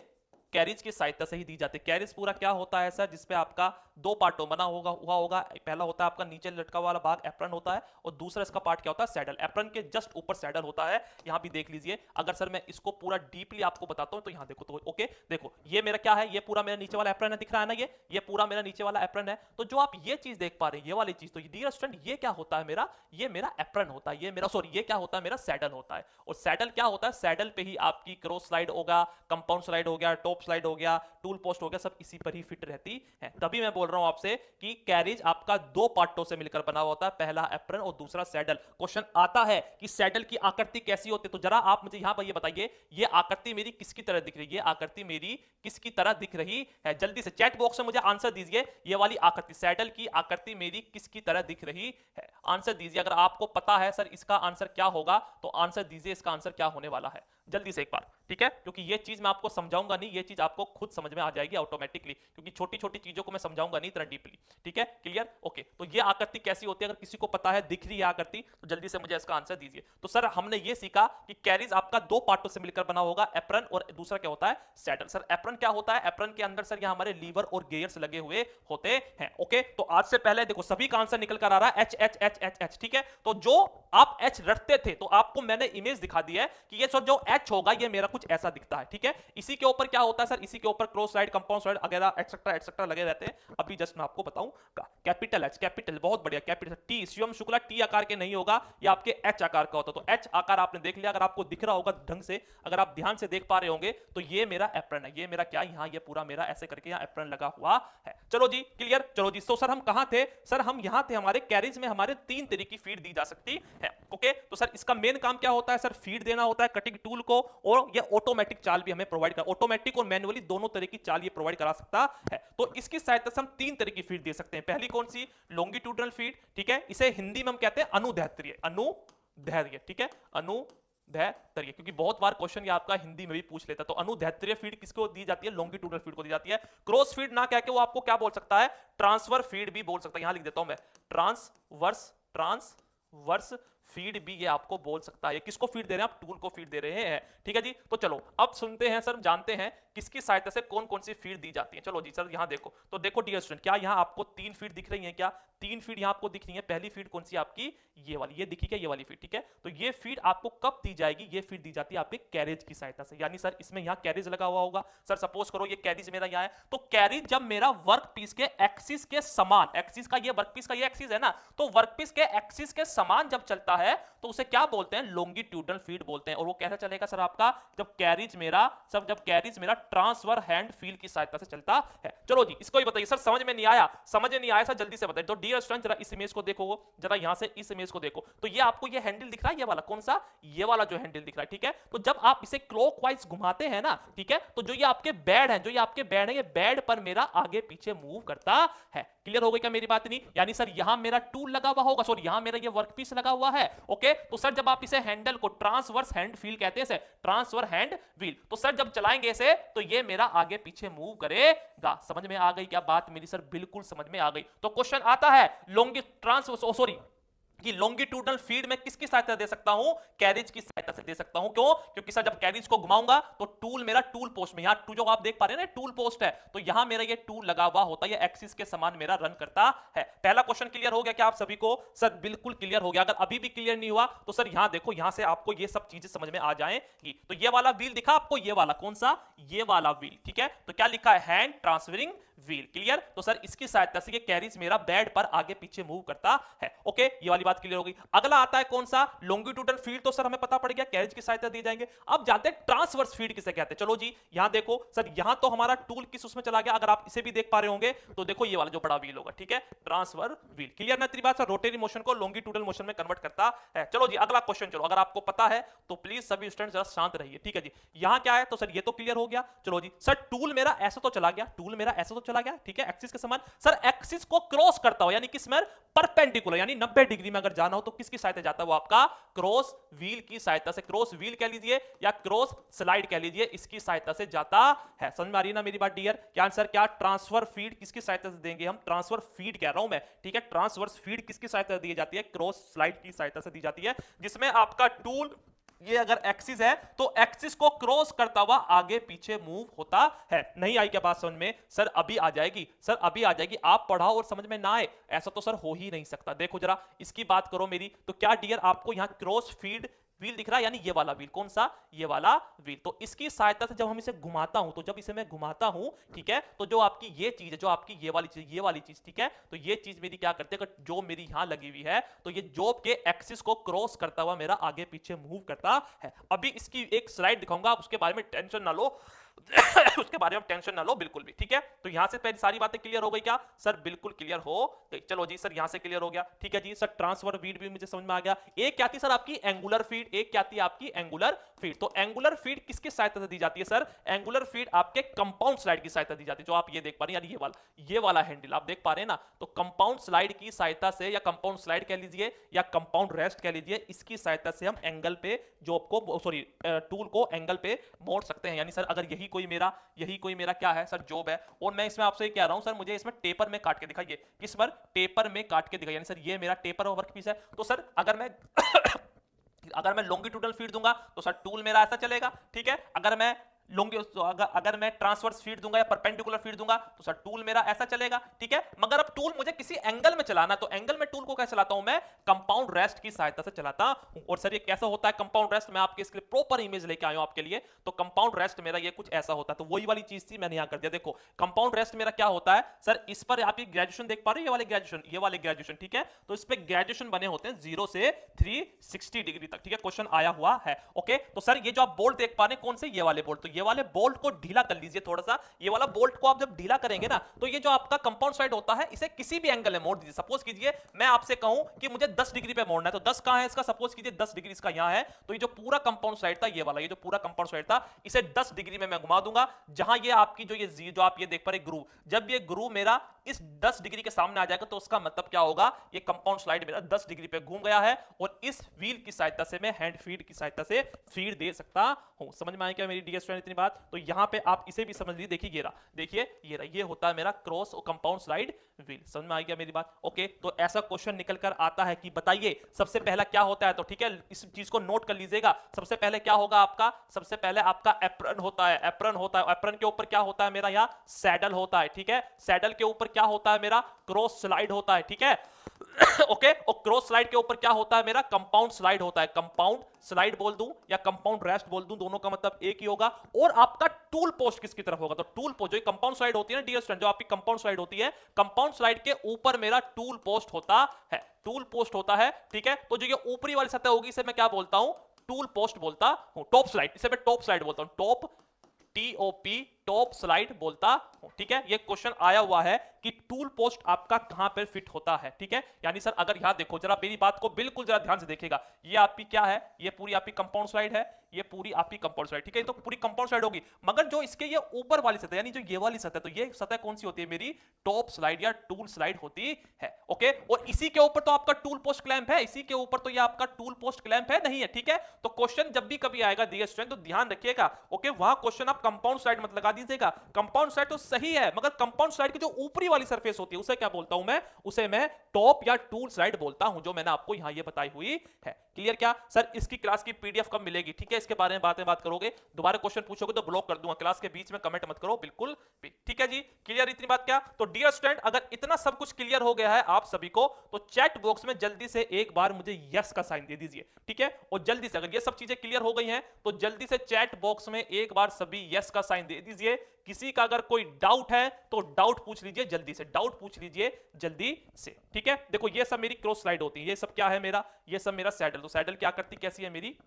कैरिज की सहायता से ही दी जाती है। कैरिज पूरा क्या होता है सर? जिसपे आपका दो पार्टों बना होगा। पहला होता है आपका नीचे लटका वाला भाग, एप्रन होता है, और दूसरा इसका पार्ट क्या होता है? सैडल। एप्रन के जस्ट ऊपर सैडल होता है। यहां भी देख लीजिए, अगर सर मैं इसको पूरा डीपली आपको बताता हूं तो यहां देखो, तो ओके देखो, ये मेरा क्या है? ये पूरा मेरा नीचे वाला एप्रन है, दिख रहा है ना? ये पूरा मेरा नीचे वाला एप्रन है। तो जो आप ये चीज देख पा रहे हैं, ये वाली चीज, तो डियर स्टूडेंट, ये क्या होता है मेरा? ये मेरा एप्रन होता है। ये क्या होता है मेरा? सैडल होता है। और सैडल क्या होता है? सैडल पे ही आपकी क्रॉस स्लाइड होगा, कंपाउंड स्लाइड हो गया, टॉप स्लाइड हो गया, टूल पोस्ट हो गया, सब इसी पर ही फिट रहती है। तभी मैं बोल रहा हूं आपसे कि कैरिज आपका दो पार्टों से मिलकर बना हुआ होता है, पहला एप्रन और दूसरा सैडल। क्वेश्चन आता है कि सैडल की आकृति कैसी होती है, तो जरा आप मुझे यहां पर ये बताइए, ये आकृति मेरी किसकी तरह दिख रही है? आकृति मेरी किसकी तरह दिख रही है? जल्दी से चैट बॉक्स में मुझे आंसर दीजिए, ये वाली आकृति, सैडल की आकृति मेरी किसकी तरह दिख रही है? आंसर दीजिए। अगर आपको पता है सर इसका आंसर क्या होगा, तो आंसर दीजिए, इसका आंसर क्या होने वाला है। जल्दी से एक बार, ठीक है, क्योंकि ये चीज मैं आपको समझाऊंगा नहीं, ये चीज आपको खुद समझ में आ जाएगी ऑटोमेटिकली, क्योंकि छोटी छोटी चीजों को मैं समझाऊंगा नहीं इतना डीपली, ठीक है, क्लियर, ओके। तो ये आकृति कैसी होती है, अगर किसी को पता है, दिख रही है आकृति, तो जल्दी से मुझे इसका आंसर दीजिए। तो सर हमने ये सीखा कि कैरिज आपका दो पार्टों से मिलकर बना होगा, एप्रन और दूसरा क्या होता है, सैडल। सर एप्रन क्या होता है, एप्रन के अंदर सर यहाँ हमारे लीवर और गियर्स लगे हुए होते हैं, ओके। तो आज से पहले देखो सभी का आंसर निकल कर आ रहा है H H H H H, ठीक है। तो जो आप एच रटते थे, तो आपको मैंने इमेज दिखा दी है कि ये जो एच होगा ये मेरा कुछ ऐसा दिखता है, ठीक है। इसी के ऊपर क्या होता है सर, इसी के ऊपर क्रॉस साइड, कंपाउंड साइड वगैरह एक्सेट्रा एक्सेट्रा लगे रहते हैं। अभी जस्ट मैं आपको बताऊंगा। कैपिटल एच, कैपिटल, बहुत बढ़िया, capital T, Shivam Shukla T आकार के नहीं होगा, ये आपके एच आकार का होता है। तो एच आकार आपने देख लिया, अगर आपको दिख रहा होगा ढंग से, अगर आप ध्यान से देख पा रहे होंगे, तो ये मेरा एप्रन है, ये मेरा क्या, यहाँ ये पूरा मेरा ऐसे करके यहाँ एप्रन लगा हुआ है। चलो जी क्लियर, चलो जी। तो सर हम कहां थे, सर हम यहां थे, हमारे कैरिज में हमारे 3 तरह की फीड दी जा सकती है, ओके। तो सर इसका मेन काम क्या होता है, सर फीड देना होता है कटिंग टूल को, और ये ऑटोमेटिक चाल भी हमें प्रोवाइड कर, ऑटोमेटिक और मैन्युअली दोनों तरह की चाल ये प्रोवाइड करा सकता है। तो इसकी सहायता से हम 3 तरह की फीड दे सकते हैं। पहली कौन सी, लॉन्गिट्यूडनल फीड, ठीक है, इसे हिंदी में हम कहते हैं अनुदैर्ध्य, अनुदैर्ध्य, ठीक है, अनुदैर्ध्य, क्योंकि बहुत बार क्वेश्चन ये आपका हिंदी में भी पूछ लेता है। तो अनुदैर्ध्य फीड किसको दी जाती है, लॉन्गिट्यूडनल फीड को दी जाती है। क्रॉस फीड ना कह के वो आपको क्या बोल सकता है, ट्रांसफर फीड भी बोल सकता है, यहां लिख देता हूं मैं, ट्रांसवर्स फीड भी ये आपको बोल सकता है। किसको फीड दे रहे हैं आप, टूल को फीड दे रहे हैं, ठीक है जी। तो चलो अब सुनते हैं सर, जानते हैं किसकी सहायता से कौन कौन सी फीड दी जाती है। चलो जी सर यहां देखो, तो देखो डियर स्टूडेंट, क्या यहां आपको 3 फीड दिख रही है, क्या 3 फीड यहां आपको दिख रही है। पहली फीड कौन सी आपकी, ये वाली, ये दिखी क्या, ये वाली फीड, ठीक है। तो ये फीड आपको कब दी जाएगी, ये फीड दी जाती है आपके कैरेज की सहायता से, यानी सर इसमें यहां कैरेज लगा हुआ होगा। सर सपोज करो ये कैरेज मेरा यहां है, तो कैरेज जब मेरा वर्क पीस के एक्सिस के समान, एक्सिस का ये वर्क पीस का ये एक्सिस है ना, तो वर्क पीस के एक्सिस के समान जब चलता है तो उसे क्या बोलते हैं, लॉन्गिट्यूडनल फीड बोलते हैं। और वो कैसे चलेगा सर आपका, जब कैरेज मेरा ट्रांसफर हैंड फील की सहायता से चलता है। चलो जी इसको ही बताइए सर, समझ में नहीं आया, समझ नहीं आया सर जल्दी से बताइए। तो डियर स्टूडेंट जरा इस इमेज को देखो, जरा यहां से इस इमेज को देखो, तो ये आपको ये हैंडल दिख रहा है, ये वाला कौन सा, ये वाला जो हैंडल दिख रहा है, ठीक है। तो जब आप इसे क्लॉकवाइज घुमाते हैं ना, ठीक है, तो जो ये आपके बेड है, ये बेड पर मेरा आगे पीछे मूव करता है। क्लियर हो गई क्या मेरी बात नहीं, यानी सर यहां मेरा टूल लगा हुआ होगा, सॉरी यहां मेरा ये वर्कपीस लगा हुआ है, ओके। तो सर जब आप इसे हैंडल को ट्रांसवर्स हैंड फील कहते हैं, ट्रांसफर हैंड व्हील, तो सर जब चलाएंगे इसे तो ये मेरा आगे पीछे मूव करेगा। समझ में आ गई क्या बात मेरी, सर बिल्कुल समझ में आ गई। तो क्वेश्चन आता है कि लॉन्गिट्यूडनल फीड में किसकी सहायता दे सकता हूं, कैरिज की सहायता से दे सकता हूं। क्यों, क्योंकि सर जब कैरिज को घुमाऊंगा तो टूल मेरा टूल पोस्ट में, यहां टू जो आप देख पा रहे हैं ना टूल पोस्ट है, तो यहां मेरा ये टूल लगा हुआ होता है, ये एक्सिस के समान मेरा रन करता है। पहला क्वेश्चन क्लियर हो गया क्या आप सभी को, सर बिल्कुल क्लियर हो गया। अगर अभी भी क्लियर नहीं हुआ तो सर यहां देखो, यहां से आपको ये सब चीजें समझ में आ जाएंगी। तो ये वाला व्हील दिखा आपको, ये वाला कौन सा, ये वाला व्हील, ठीक है। तो क्या लिखा है, हैंड ट्रांसफरिंग व्हील, क्लियर। तो सर इसकी सहायता से ये कैरिज मेरा बेड पर आगे पीछे मूव करता है, ओके। ये वाली बात क्लियर हो गई। अगला आता है कौन सा, लॉन्गिट्यूडनल फीड, तो सर हमें पता पड़ गया कैरिज की सहायता दी जाएंगे। अब जानते हैं ट्रांसवर्स फीड किसे कहते हैं। चलो जी यहां देखो सर, यहां तो हमारा टूल किस उसमें चला गया, अगर आप इसे भी देख पा रहे होंगे तो देखो ये वाला जो बड़ा व्हील होगा, ठीक है, ट्रांसफर व्हील, क्लियर ना तेरी बात। सर रोटरी मोशन को लॉन्गिट्यूडनल मोशन में कन्वर्ट करता है। चलो जी अगला क्वेश्चन, चलो अगर आपको पता है तो प्लीज सभी स्टूडेंट जरा शांत रहिए, ठीक है जी। यहां क्या है, तो सर ये तो क्लियर हो गया। चलो जी सर टूल मेरा ऐसा तो चला गया, टूल मेरा ऐसा तो चला गया, ठीक है, एक्सिस के समान। सर एक्सिस को क्रॉस करता हो, यानी किस में, परपेंडिकुलर, यानी 90 डिग्री में अगर जाना हो तो किसकी सहायता जाता है, वो आपका क्रॉस व्हील की सहायता से, क्रॉस व्हील कह लीजिए या क्रॉस स्लाइड कह लीजिए, इसकी सहायता से जाता है। समझ में आ रही है ना मेरी बात डियर। क्या आंसर, क्या ट्रांसफर फीड किसकी सहायता से देंगे हम, ट्रांसफर फीड कह रहा हूं मैं, ठीक है। ट्रांसवर्स फीड किसकी सहायता दी जाती है, क्रॉस स्लाइड की सहायता से दी जाती है, जिसमें आपका टूल ये अगर एक्सिस है तो एक्सिस को क्रॉस करता हुआ आगे पीछे मूव होता है। नहीं आई क्या बात समझ में, सर अभी आ जाएगी, सर अभी आ जाएगी। आप पढ़ाओ और समझ में ना आए ऐसा तो सर हो ही नहीं सकता। देखो जरा इसकी बात करो मेरी, तो क्या डियर आपको यहां क्रॉस फीड व्हील दिख रहा है, यानी ये वाला व्हील, कौन सा, ये वाला व्हील। तो इसकी सहायता से जब हम इसे घुमाता हूं, तो जब इसे मैं घुमाता हूं, ठीक है, तो जो आपकी ये चीज है, जो आपकी ये वाली चीज, ठीक है, तो ये चीज मेरी क्या करते हैं, जो मेरी यहां लगी हुई है, तो ये जॉब के एक्सिस को क्रॉस करता हुआ मेरा आगे पीछे मूव करता है। अभी इसकी एक स्लाइड दिखाऊंगा, आप उसके बारे में टेंशन ना लो, उसके बारे में टेंशन ना लो बिल्कुल भी, ठीक है। तो यहां से पहले सारी बातें क्लियर हो गई क्या सर? बिल्कुल क्लियर हो गई। चलो जी सर यहां से क्लियर हो गया, ठीक है जी सर। ट्रांसफर फीड भी मुझे समझ में आ गया। एक क्या थी सर आपकी एंगुलर फीड, एक क्या थी आपकी एंगुलर फीड। तो एंगुलर फीड किसकी सहायता से दी जाती है सर? एंगुलर फीड आपके कंपाउंड स्लाइड की सहायता दी जाती है, जो आप ये देख पा रहे हैं यार, ये वाला हैंडल आप देख पा रहे हैं ना। तो कंपाउंड स्लाइड की सहायता से, या कंपाउंड स्लाइड कह लीजिए या कंपाउंड रेस्ट कह लीजिए, इसकी सहायता से हम एंगल पे जॉब को, सॉरी टूल को एंगल पे मोड़ सकते हैं। यानी सर अगर यही कोई मेरा क्या है सर जॉब है, और मैं इसमें आपसे कह रहा हूं सर मुझे इसमें टेपर में काट के दिखाइए, किस पर? टेपर में काट के दिखाइए। यानी सर ये मेरा टेपर वर्क पीस है। तो सर अगर मैं अगर मैं लॉन्गिट्यूडल फीड दूंगा तो सर टूल मेरा ऐसा चलेगा, ठीक है। अगर मैं अगर मैं ट्रांसवर्स फीड दूंगा या परपेंडिकुलर फीड दूंगा तो सर टूल मेरा ऐसा चलेगा, ठीक है। मगर अब टूल मुझे किसी एंगल में चलाना, तो एंगल में टूल को कैसे चलाता हूं मैं? कंपाउंड रेस्ट की सहायता से चलाता हूं। और सर ये कैसा होता है कंपाउंड रेस्ट? मैं आपके इसके लिए प्रॉपर इमेज लेके आया हूं आपके लिए। तो कंपाउंड रेस्ट मेरा ये कुछ ऐसा होता है। तो वही वाली चीज थी मैंने यहां कर दिया। देखो कंपाउंड रेस्ट मेरा क्या होता है सर? इस पर आप ये ग्रेजुएशन देख पा रहे हो, ये वाले ग्रेजुएशन, ठीक है। तो इस पे ग्रेजुएशन बने होते हैं 0 से 360 डिग्री तक, ठीक है। क्वेश्चन आया हुआ है, ओके। तो सर ये जो आप बोल्ट देख पा रहे हैं कौन से? ये वाले बोल्ट। तो ये वाले बोल्ट को ढीला कर लीजिए थोड़ा सा। ये वाला बोल्ट को आप जब ढीला करेंगे ना, तो ये जो आपका कंपाउंड साइड होता है इसे किसी भी एंगल में मोड़ दीजिए। सपोज कीजिए मैं आपसे कहूं कि मुझे 10 डिग्री पे मोड़ना है, तो 10 कहां है इसका? सपोज कीजिए 10 डिग्री इसका यहां है। तो ये जो पूरा कंपाउंड साइड था, ये वाला, ये जो पूरा कंपाउंड साइड था, इसे 10 डिग्री में मैं घुमा दूंगा। जहां ये आपकी जो आप ये देख पा रहे ग्रूव, जब ये ग्रूव मेरा इस 10 डिग्री के सामने आ जाएगा तो उसका मतलब क्या होगा? ये कंपाउंड स्लाइड मेरा 10 डिग्री पे घूम गया है, और इस व्हील की सहायता से मैं हैंड फीड की सहायता से फीड दे सकता हूं। समझ में आया क्या मेरी डियर स्टूडेंट इतनी बात? तो यहां पे आप इसे भी समझ लीजिए। देखिए ये होता है मेरा क्रॉस और कंपाउंड स्लाइड व्हील। समझ में आ गया मेरी बात? ओके। तो ऐसा क्वेश्चन निकल कर आता है कि बताइए सबसे पहला क्या होता है? तो ठीक है इस चीज को नोट कर लीजिएगा। सबसे पहले क्या होगा आपका? सबसे पहले आपका एप्रन होता है। एप्रन के ऊपर क्या होता है मेरा? यहाँ सैडल होता है, ठीक है। सैडल के ऊपर क्या होता है मेरा? क्रॉस स्लाइड होता है, ठीक है। ओके। और क्रॉस स्लाइड के ऊपर क्या होता है मेरा? कंपाउंड स्लाइड होता है। कंपाउंड स्लाइड बोल दूं या कंपाउंड रेस्ट बोल दूं, दोनों का मतलब एक ही होगा। और आपका टूल पोस्ट किसकी तरफ होगा? तो टूल पोस्ट जो कंपाउंड स्लाइड होती है ना डियर स्टूडेंट, जो आपकी कंपाउंड स्लाइड होती है, कंपाउंड स्लाइड के ऊपर मेरा टूल पोस्ट होता है। टूल पोस्ट होता है, ठीक है। तो जो ये ऊपरी वाली सतह होगी इसे मैं क्या बोलता हूं? टूल पोस्ट बोलता हूं। टॉप स्लाइड, इसे मैं टॉप स्लाइड बोलता हूं। टॉप TOP टॉप स्लाइड बोलता हूं, ठीक है। ये क्वेश्चन आया हुआ है कि टूल पोस्ट आपका कहां पर फिट होता है, ठीक है। यानी सर अगर यहां देखो जरा, मेरी बात को बिल्कुल जरा ध्यान से देखिएगा। ये आपकी क्या है? ये पूरी आपकी कंपाउंड स्लाइड है, ये पूरी आपकी कंपाउंड स्लाइड, ठीक है। तो पूरी कंपाउंड स्लाइड होगी, मगर जो इसके ये ऊपर वाली सतह, यानी जो ये वाली सतह, तो ये सतह कौन सी होती है मेरी? टॉप स्लाइड या टूल स्लाइड होती है, ओके। और इसी के ऊपर तो आपका टूल पोस्ट क्लैंप है, इसी के ऊपर तो ये आपका टूल पोस्ट क्लैंप है, नहीं है, ठीक है। तो क्वेश्चन जब भी कभी आएगा डियर स्टूडेंट तो ध्यान रखिएगा, ओके। वहां क्वेश्चन आप कंपाउंड स्लाइड मत लगा दीजिएगा। कंपाउंड स्लाइड तो सही है, मगर कंपाउंड स्लाइड की जो ऊपरी वाली सरफेस होती है उसे क्या बोलता हूं मैं? उसे मैं टॉप या टूल स्लाइड बोलता हूं, जो मैंने आपको यहां ये बताई हुई है। क्लियर क्या सर? इसकी क्लास की पीडीएफ कब मिलेगी? ठीक है, इसके बारे में बात करोगे, दोबारा क्वेश्चन पूछोगे तो ब्लॉक कर दूंगा। क्लास के बीच में कमेंट मत करो बिल्कुल भी, ठीक है जी। क्लियर इतनी बात क्या? तो डियर स्टूडेंट अगर इतना सब कुछ क्लियर हो गया है आप सभी को, तो चैट बॉक्स में जल्दी से एक बार मुझे यस का साइन दे दीजिए, ठीक है। और जल्दी से, अगर ये सब चीजें क्लियर हो गई हैं तो जल्दी से चैट बॉक्स में एक बार सभी यस का साइन दे दीजिए। किसी का अगर कोई डाउट है तो डाउट पूछ लीजिए, जल्दी से डाउट पूछ लीजिए जल्दी से, ठीक है। देखो ये सब मेरी क्रॉस स्लाइड होती है, ये सब क्या है मेरा? ये सब मेरा सैडल। तो सैडल क्या करती, कैसी है मेरी?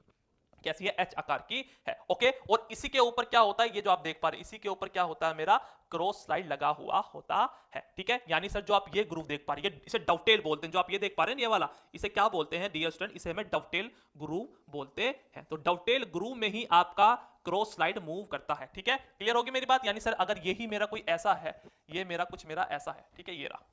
कैसी है? एच आकार की है, ओके। और इसी के ऊपर क्या होता है? ये जो आप देख पा रहे हैं, इसी के ऊपर क्या होता है मेरा? क्रॉस स्लाइड लगा हुआ होता है, ठीक है। यानी सर जो आप ये ग्रूव देख पा रहे हैं, इसे डवटेल बोलते हैं। जो आप ये देख पा रहे हैं ये वाला, इसे क्या बोलते हैं डियर स्टूडेंट? इसे हमें डवटेल ग्रूव बोलते हैं। तो डवटेल ग्रूव में ही आपका क्रॉस स्लाइड मूव करता है, ठीक है। क्लियर होगी मेरी बात? यानी सर अगर यही मेरा कोई ऐसा है, ये मेरा कुछ मेरा ऐसा है, ठीक है, ये रहा,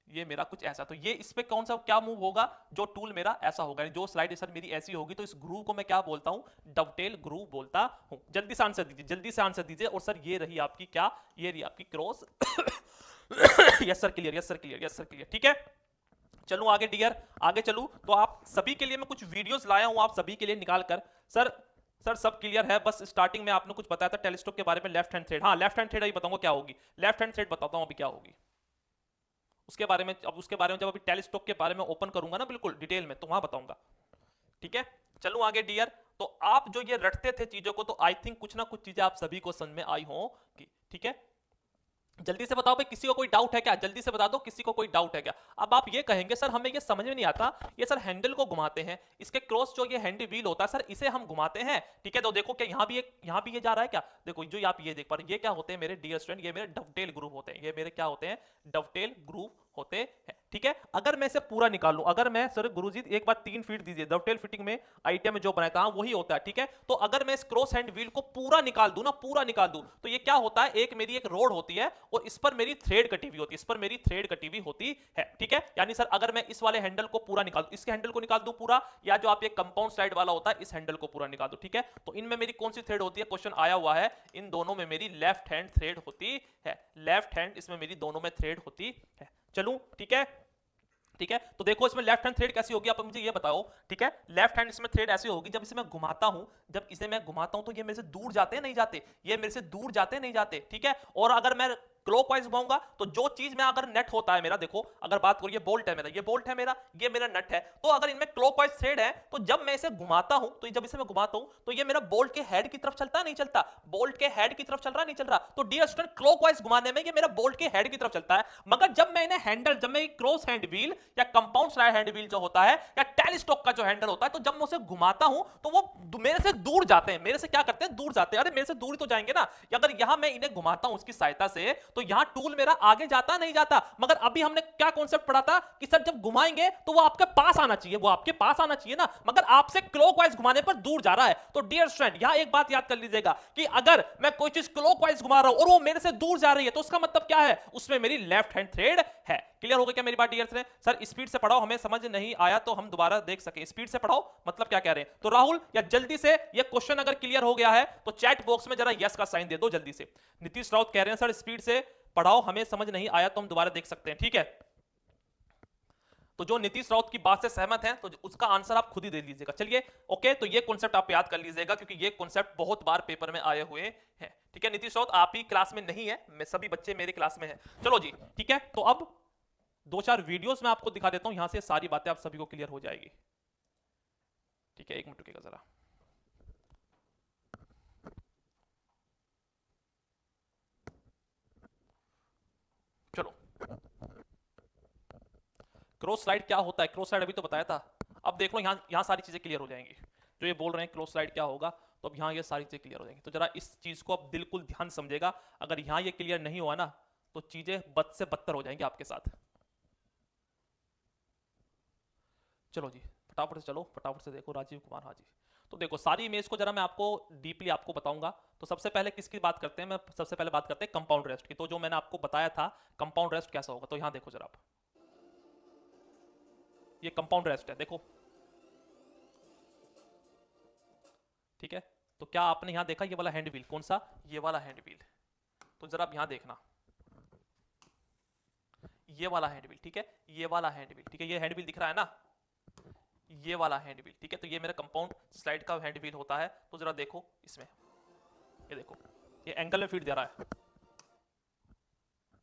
ये मेरा कुछ ऐसा, तो ये इस पे कौन सा क्या मूव होगा? जो टूल मेरा ऐसा होगा, जो स्लाइड सर मेरी ऐसी होगी, तो इस ग्रूव को मैं क्या बोलता हूं? डवटेल ग्रूव बोलता हूं। जल्दी से आंसर दीजिए, जल्दी से आंसर दीजिए। और सर ये रही आपकी क्या? ये रही आपकी cross yes sir clear, yes sir clear, yes sir clear, ठीक है। चलूं आगे डियर, आगे चलूं तो आप सभी के लिए मैं कुछ वीडियोस लाया हूं, आप सभी के लिए निकाल कर। सर सब क्लियर है, बस स्टार्टिंग में आपने कुछ बताया था टेलीस्कोप के बारे में, लेफ्ट हैंड थ्रेड। हाँ लेफ्ट हैंड थ्रेड अभी बताऊंगा क्या होगी, लेफ्ट हैंड थ्रेड बताता हूं अभी क्या होगी उसके बारे में। अब उसके बारे में जब अभी टेलीस्कोप के बारे में ओपन करूंगा ना बिल्कुल डिटेल में, तो वहां बताऊंगा, ठीक है। चलूं आगे डियर। तो आप जो ये रटते थे चीजों को, तो आई थिंक कुछ ना कुछ चीजें आप सभी को समझ में आई होंगी, ठीक है। जल्दी से बताओ भाई, किसी को कोई डाउट है क्या? जल्दी से बता दो, किसी को कोई डाउट है क्या? अब आप ये कहेंगे सर हमें ये समझ में नहीं आता, ये सर हैंडल को घुमाते हैं, इसके क्रॉस जो ये हैंडल व्हील होता है सर इसे हम घुमाते हैं, ठीक है? तो देखो क्या यहाँ भी ये जा रहा है क्या? देखो जो आप ये देख पा रहे हैं, ये क्या होते हैं मेरे डियर स्टूडेंट, ये मेरे डवटेल ग्रुप होते हैं, ये मेरे क्या होते हैं? डवटेल ग्रुप होते हैं, ठीक है? अगर मैं इसे पूरा निकाल लूं, अगर मैं सर गुरुजी एक बार 3 फीट दीजिए, डवटेल फिटिंग में आईटीआई में जो बनाया था वही होता है, ठीक है? तो अगर मैं इस क्रॉस हैंड व्हील को पूरा निकाल दूं ना, पूरा निकाल दूं, तो ये क्या होता है? एक मेरी एक रोड होती है और इस पर मेरी थ्रेड कटी हुई होती है, इस पर मेरी थ्रेड कटी हुई होती है, ठीक है? यानी सर अगर मैं इस वाले हैंडल को पूरा निकाल दूं, इसके हैंडल को निकाल दूं पूरा, या जो आप ये कंपाउंड स्लाइड वाला होता है इस हैंडल को पूरा निकाल दूं, ठीक है? तो इनमें मेरी कौन सी थ्रेड होती है? क्वेश्चन आया हुआ है, इन दोनों में मेरी लेफ्ट हैंड थ्रेड होती है, लेफ्ट हैंड इसमें मेरी दोनों में थ्रेड होती है। चलूं, ठीक है? ठीक है, तो देखो इसमें लेफ्ट हैंड थ्रेड कैसी होगी, आप मुझे ये बताओ, ठीक है? लेफ्ट हैंड इसमें थ्रेड ऐसी होगी, जब इसे मैं घुमाता हूं, जब इसे मैं घुमाता हूं तो ये मेरे से दूर जाते हैं नहीं जाते? ये मेरे से दूर जाते हैं नहीं जाते, ठीक है? और अगर मैं क्लॉकवाइज घुमाऊंगा तो जो चीज में अगर नेट होता है मेरा, देखो अगर बात करो ये बोल्ट है मेरा, ये बोल्ट है मेरा, ये मेरा नट है, तो अगर इनमें क्लॉकवाइज थ्रेड है तो जब मैं इसे घुमाता हूं, तो जब इसे मैं घुमाता हूं तो ये मेरा बोल्ट के हेड की तरफ चलता नहीं चलता? बोल्ट के हेड की तरफ चल रहा नहीं चल रहा? तो डियर स्टूडेंट क्लॉकवाइज घुमाने में ये मेरा बोल्ट के हेड की तरफ चलता है, मगर जब मैं इन्हें हैंडल, जब मैं क्रॉस हैंड व्हील या कंपाउंड स्लाइड हैंड व्हील जो होता है या टेलीस्कोप का जो हैंडल होता है, तो जब मैं उसे घुमाता हूं तो वो मेरे से दूर जाते हैं, मेरे से क्या करते हैं? दूर जाते हैं। अरे मेरे से दूर ही तो जाएंगे ना, अगर यहां मैं इन्हें घुमाता हूं उसकी सहायता से, तो यहां टूल मेरा आगे जाता नहीं जाता? मगर अभी हमने क्या कॉन्सेप्ट पढ़ा था कि सर जब घुमाएंगे तो वो आपके पास आना चाहिए, वो आपके पास आना चाहिए ना, मगर आपसे क्लॉकवाइज घुमाने पर दूर जा रहा है। तो डियर स्टूडेंट यहां एक बात याद कर लीजिएगा कि अगर मैं कोई चीज क्लॉकवाइज घुमा रहा हूं और वो मेरे से दूर जा रही है, तो उसका मतलब क्या है? उसमें मेरी लेफ्ट हैंड थ्रेड है। क्लियर हो गया क्या मेरी बात डियर स्टूडेंट? सर स्पीड से पढ़ाओ, हमें समझ नहीं आया तो हम दोबारा देख सके, स्पीड से पढ़ाओ, मतलब क्या कह रहे हैं? तो राहुल या जल्दी से ये क्वेश्चन अगर क्लियर हो गया है तो चैट बॉक्स में जरा यस का साइन दे दो जल्दी से। नीतीश राउत कह रहे हैं सर स्पीड से पढ़ाओ, हमें समझ नहीं आया तो हम दोबारा देख सकते हैं, ठीक है? तो जो नीतीश राउत की बात से सहमत है तो उसका आंसर आप खुद ही दे लीजिएगा। चलिए ओके, तो ये कॉन्सेप्ट आप याद कर लीजिएगा क्योंकि ये कॉन्सेप्ट बहुत बार पेपर में आए हुए हैं, ठीक है? नीतीश राउत आप ही क्लास में नहीं है, मैं सभी बच्चे मेरे क्लास में हैं। चलो जी ठीक है, तो अब 2-4 वीडियोस में आपको दिखा देता हूं, यहां से सारी बातें आप सभी को क्लियर हो जाएगी, ठीक है? एक मिनट रुकिएगा जरा। चलो, क्रॉस स्लाइड क्या होता है? क्रॉस स्लाइड अभी तो बताया था, अब देख लो यहां सारी चीजें क्लियर हो जाएंगी। जो ये बोल रहे हैं क्रॉस स्लाइड क्या होगा, तो अब यहां ये सारी चीजें क्लियर हो जाएंगी। तो जरा इस चीज को अब बिल्कुल ध्यान समझेगा, अगर यहां ये क्लियर नहीं हुआ ना तो चीजें बद से बदतर हो जाएंगी आपके साथ। चलो जी फटाफट से चलो, फटाफट से देखो राजीव कुमार, हाँ जी। तो देखो सारी इमेज को जरा मैं आपको डीपली आपको बताऊंगा। तो सबसे पहले किसकी बात करते हैं? मैं सबसे पहले बात करते हैं कंपाउंड रेस्ट की। तो जो मैंने आपको बताया था कंपाउंड रेस्ट कैसा होगा, तो यहां देखो जरा आप, ये कंपाउंड रेस्ट है, देखो ठीक है? तो क्या आपने यहां देखा ये वाला हैंड व्हील? कौन सा? ये वाला हैंड व्हील। तो जरा आप यहां देखना, ये वाला हैंड व्हील, ठीक है? ये वाला हैंड व्हील, ठीक है? ये हैंड व्हील दिख रहा है ना, ये वाला हैंड व्हील, ठीक है? तो ये मेरा कंपाउंड स्लाइड का हैंड व्हील होता है। तो जरा देखो इसमें, ये देखो ये एंगल में फीड दे रहा है,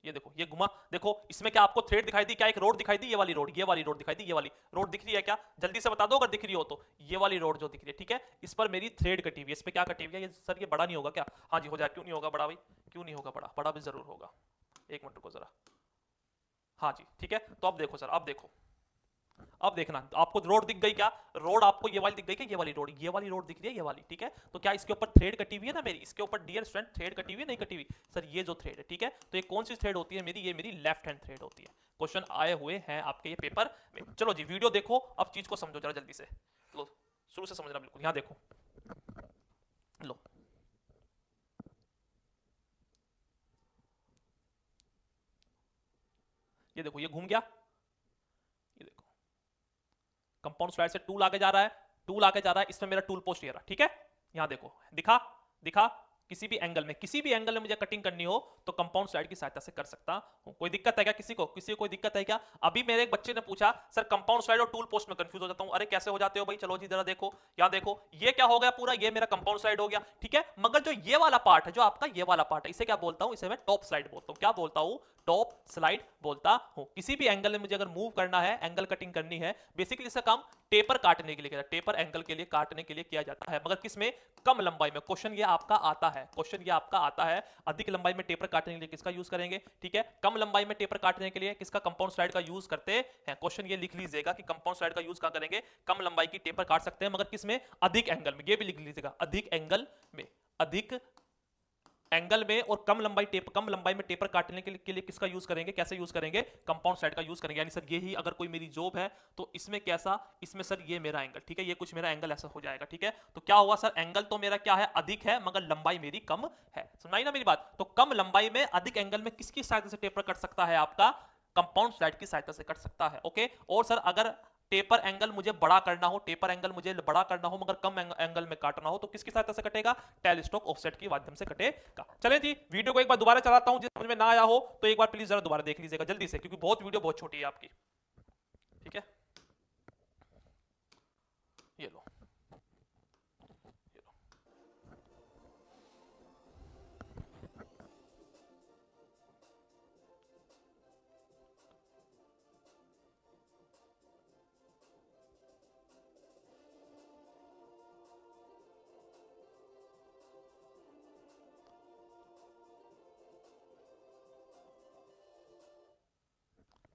ये देखो ये घुमा, देखो इसमें क्या आपको थ्रेड दिखाई दी? क्या एक रोड दिखाई दी? ये वाली रोड, ये वाली रोड दिखाई दी, ये वाली रोड दिख रही है क्या? जल्दी से बता दो अगर दिख रही हो तो। ये वाली रोड जो दिख रही है, ठीक है? इस पर मेरी थ्रेड कटी हुई है, इस पर क्या कटी हुई है? ये सर ये बड़ा नहीं होगा क्या? हाँ जी हो जाए, क्यों नहीं होगा बड़ा भाई, क्यों नहीं होगा बड़ा? बड़ा भी जरूर होगा, एक मिनट रुको जरा, हाँ जी ठीक है। तो अब देखो सर, अब देखो, अब देखना, आपको रोड दिख गई क्या? रोड आपको ये वाली दिख गई क्या? ये वाली रोड, ये वाली रोड दिख रही है, ये वाली, ठीक है? तो क्या इसके ऊपर थ्रेड कटी हुई है ना मेरी? इसके ऊपर डियर स्टूडेंट थ्रेड कटी हुई है नहीं कटी हुई? सर ये जो थ्रेड है, ठीक है? तो ये कौन सी थ्रेड होती है मेरी? ये मेरी लेफ्ट हैंड थ्रेड होती है। क्वेश्चन आए हुए हैं आपके ये पेपर में। चलो जी वीडियो देखो, अब चीज को समझो जरा जल्दी से, लो शुरू से समझना बिल्कुल। यहां देखो, लो ये देखो, ये घूम गया, ये देखो कंपाउंड स्लाइड से टूल आगे जा रहा है, टूल आगे जा रहा है, इसमें मेरा टूल पोस्ट ये रहा, ठीक है? यहां देखो, दिखा दिखा, किसी भी एंगल में, किसी भी एंगल में मुझे कटिंग करनी हो तो कंपाउंड स्लाइड की सहायता से कर सकता हूं। कोई दिक्कत है क्या किसी को? किसी को कोई दिक्कत है क्या? अभी मेरे एक बच्चे ने पूछा सर कंपाउंड स्लाइड और टूल पोस्ट में कंफ्यूज हो जाता हूं। अरे कैसे हो जाते हो भाई? चलो जी जरा देखो, यहां देखो ये क्या हो गया पूरा, ये मेरा कंपाउंड स्लाइड हो गया, ठीक है? मगर जो ये वाला पार्ट है, जो आपका ये वाला पार्ट है, इसे क्या बोलता हूं? इसे मैं टॉप स्लाइड बोलता हूं। क्या बोलता हूं? टॉप स्लाइड बोलता हूं। किसी भी एंगल में मुझे अगर मूव करना है, एंगल कटिंग करनी है, बेसिकली इसका काम टेपर काटने के लिए किया जाता है, टेपर एंगल के लिए काटने के लिए किया जाता है, मगर किसमें? कम लंबाई में। क्वेश्चन ये आपका आता है, क्वेश्चन ये आपका आता है। अधिक लंबाई में टेपर काटने के लिए किसका यूज करेंगे, ठीक है। कम लंबाई में टेपर काटने के लिए किसका, कंपाउंड स्लाइड का यूज करते हैं। क्वेश्चन ये लिख लीजिएगा कि कंपाउंड स्लाइड का यूज कहां करेंगे, कम लंबाई की टेपर काट सकते हैं, मगर किसमें, अधिक एंगल में। ये भी लिख लीजिएगा, अधिक एंगल में, अधिक एंगल में। और कम लंबाई में टेपर काटने के लिए किसका यूज करेंगे, कैसे यूज करेंगे, कंपाउंड स्लाइड का यूज करेंगे। यानी सर ये ही अगर कोई मेरी जॉब है तो इसमें कैसा, इसमें सर ये मेरा एंगल, ठीक है, ये कुछ मेरा एंगल ऐसा हो जाएगा, ठीक है। तो क्या हुआ सर, एंगल तो मेरा क्या है, अधिक है, मगर लंबाई मेरी कम है। समझाई ना मेरी बात। तो कम लंबाई में अधिक एंगल में किसकी सहायता से टेपर कट सकता है, आपका कंपाउंड स्लाइड की सहायता से कट सकता है। ओके। और सर अगर टेपर एंगल मुझे बड़ा करना हो, टेपर एंगल मुझे बड़ा करना हो मगर कम एंगल में काटना हो, तो किसकी सहायता से कटेगा, टेलीस्टोक ऑफसेट के माध्यम से कटेगा। चलें जी, वीडियो को एक बार दोबारा चलाता हूं, जिस समझ में ना आया हो तो एक बार प्लीज जरा दोबारा देख लीजिएगा जल्दी से, क्योंकि वीडियो बहुत छोटी है आपकी, ठीक है। ये लो,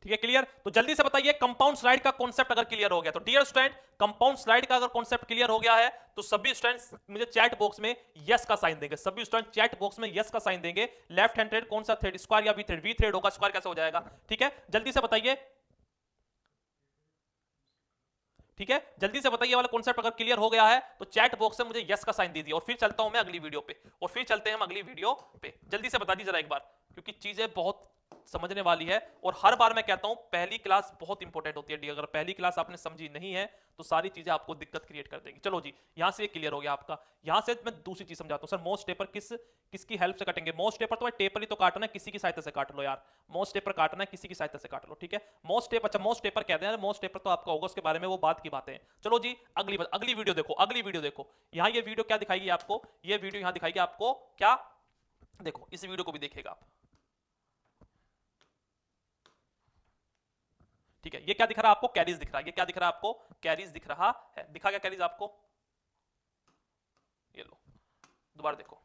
ठीक है, क्लियर। तो जल्दी से बताइए कंपाउंड स्लाइड का कॉन्सेप्ट अगर क्लियर हो गया तो डियर स्टूडेंट, कंपाउंड स्लाइड का अगर कॉन्सेप्ट क्लियर हो गया है तो सभी स्टूडेंट्स मुझे चैट बॉक्स में यस का साइन देंगे। सभी स्टूडेंट चैट बॉक्स में यस का साइन देंगे। लेफ्ट हैंड थ्रेड कौन सा थ्रेड, स्क्वायर या वी थ्रेड, वी थ्रेड होगा, स्क्वायर कैसे हो जाएगा, ठीक है। जल्दी से बताइए, ठीक है, जल्दी से बताइए वाला कॉन्सेप्ट अगर क्लियर हो गया है तो चैट बॉक्स से मुझे यस का साइन दीजिए। और फिर चलता हूं मैं अगली वीडियो पे, और फिर चलते हैं हम अगली वीडियो पे। जल्दी से बता दीजिए जरा एक बार, क्योंकि चीजें बहुत समझने वाली है। और हर बार मैं कहता हूं पहली क्लास बहुत इंपॉर्टेंट होती है। अगर पहली क्लास आपने समझी नहीं है तो सारी चीजें आपको दिक्कत क्रिएट कर देंगी। चलो जी, यहां से क्लियर हो गया आपका। यहां से मैं दूसरी चीज समझाता हूं। सर मोस्ट टेपर किसकी हेल्प से काटेंगे, मोस्ट टेपर तो टेपर ही तो काटना है, किसी की सहायता से काट लो यार। मोस्ट टेपर काटना है, किसी की सहायता से काट लो, ठीक है। मोस्ट टेपर, अच्छा मोस्ट टेपर कहते हैं, मोस्ट टेपर तो आपका होगा, उसके बारे में वो बात की बातें हैं। चलो जी, अगली वीडियो देखो, अगली वीडियो देखो। यहां ये वीडियो क्या दिखाएगी आपको, ये वीडियो यहां दिखाएगी आपको क्या, देखो इस वीडियो को भी देखिएगा आप, ठीक है। ये क्या दिख रहा है आपको, कैरीज दिख रहा है। ये क्या दिख रहा है आपको, कैरीज दिख रहा है। दिखा क्या कैरीज आपको, ये लो दोबारा देखो।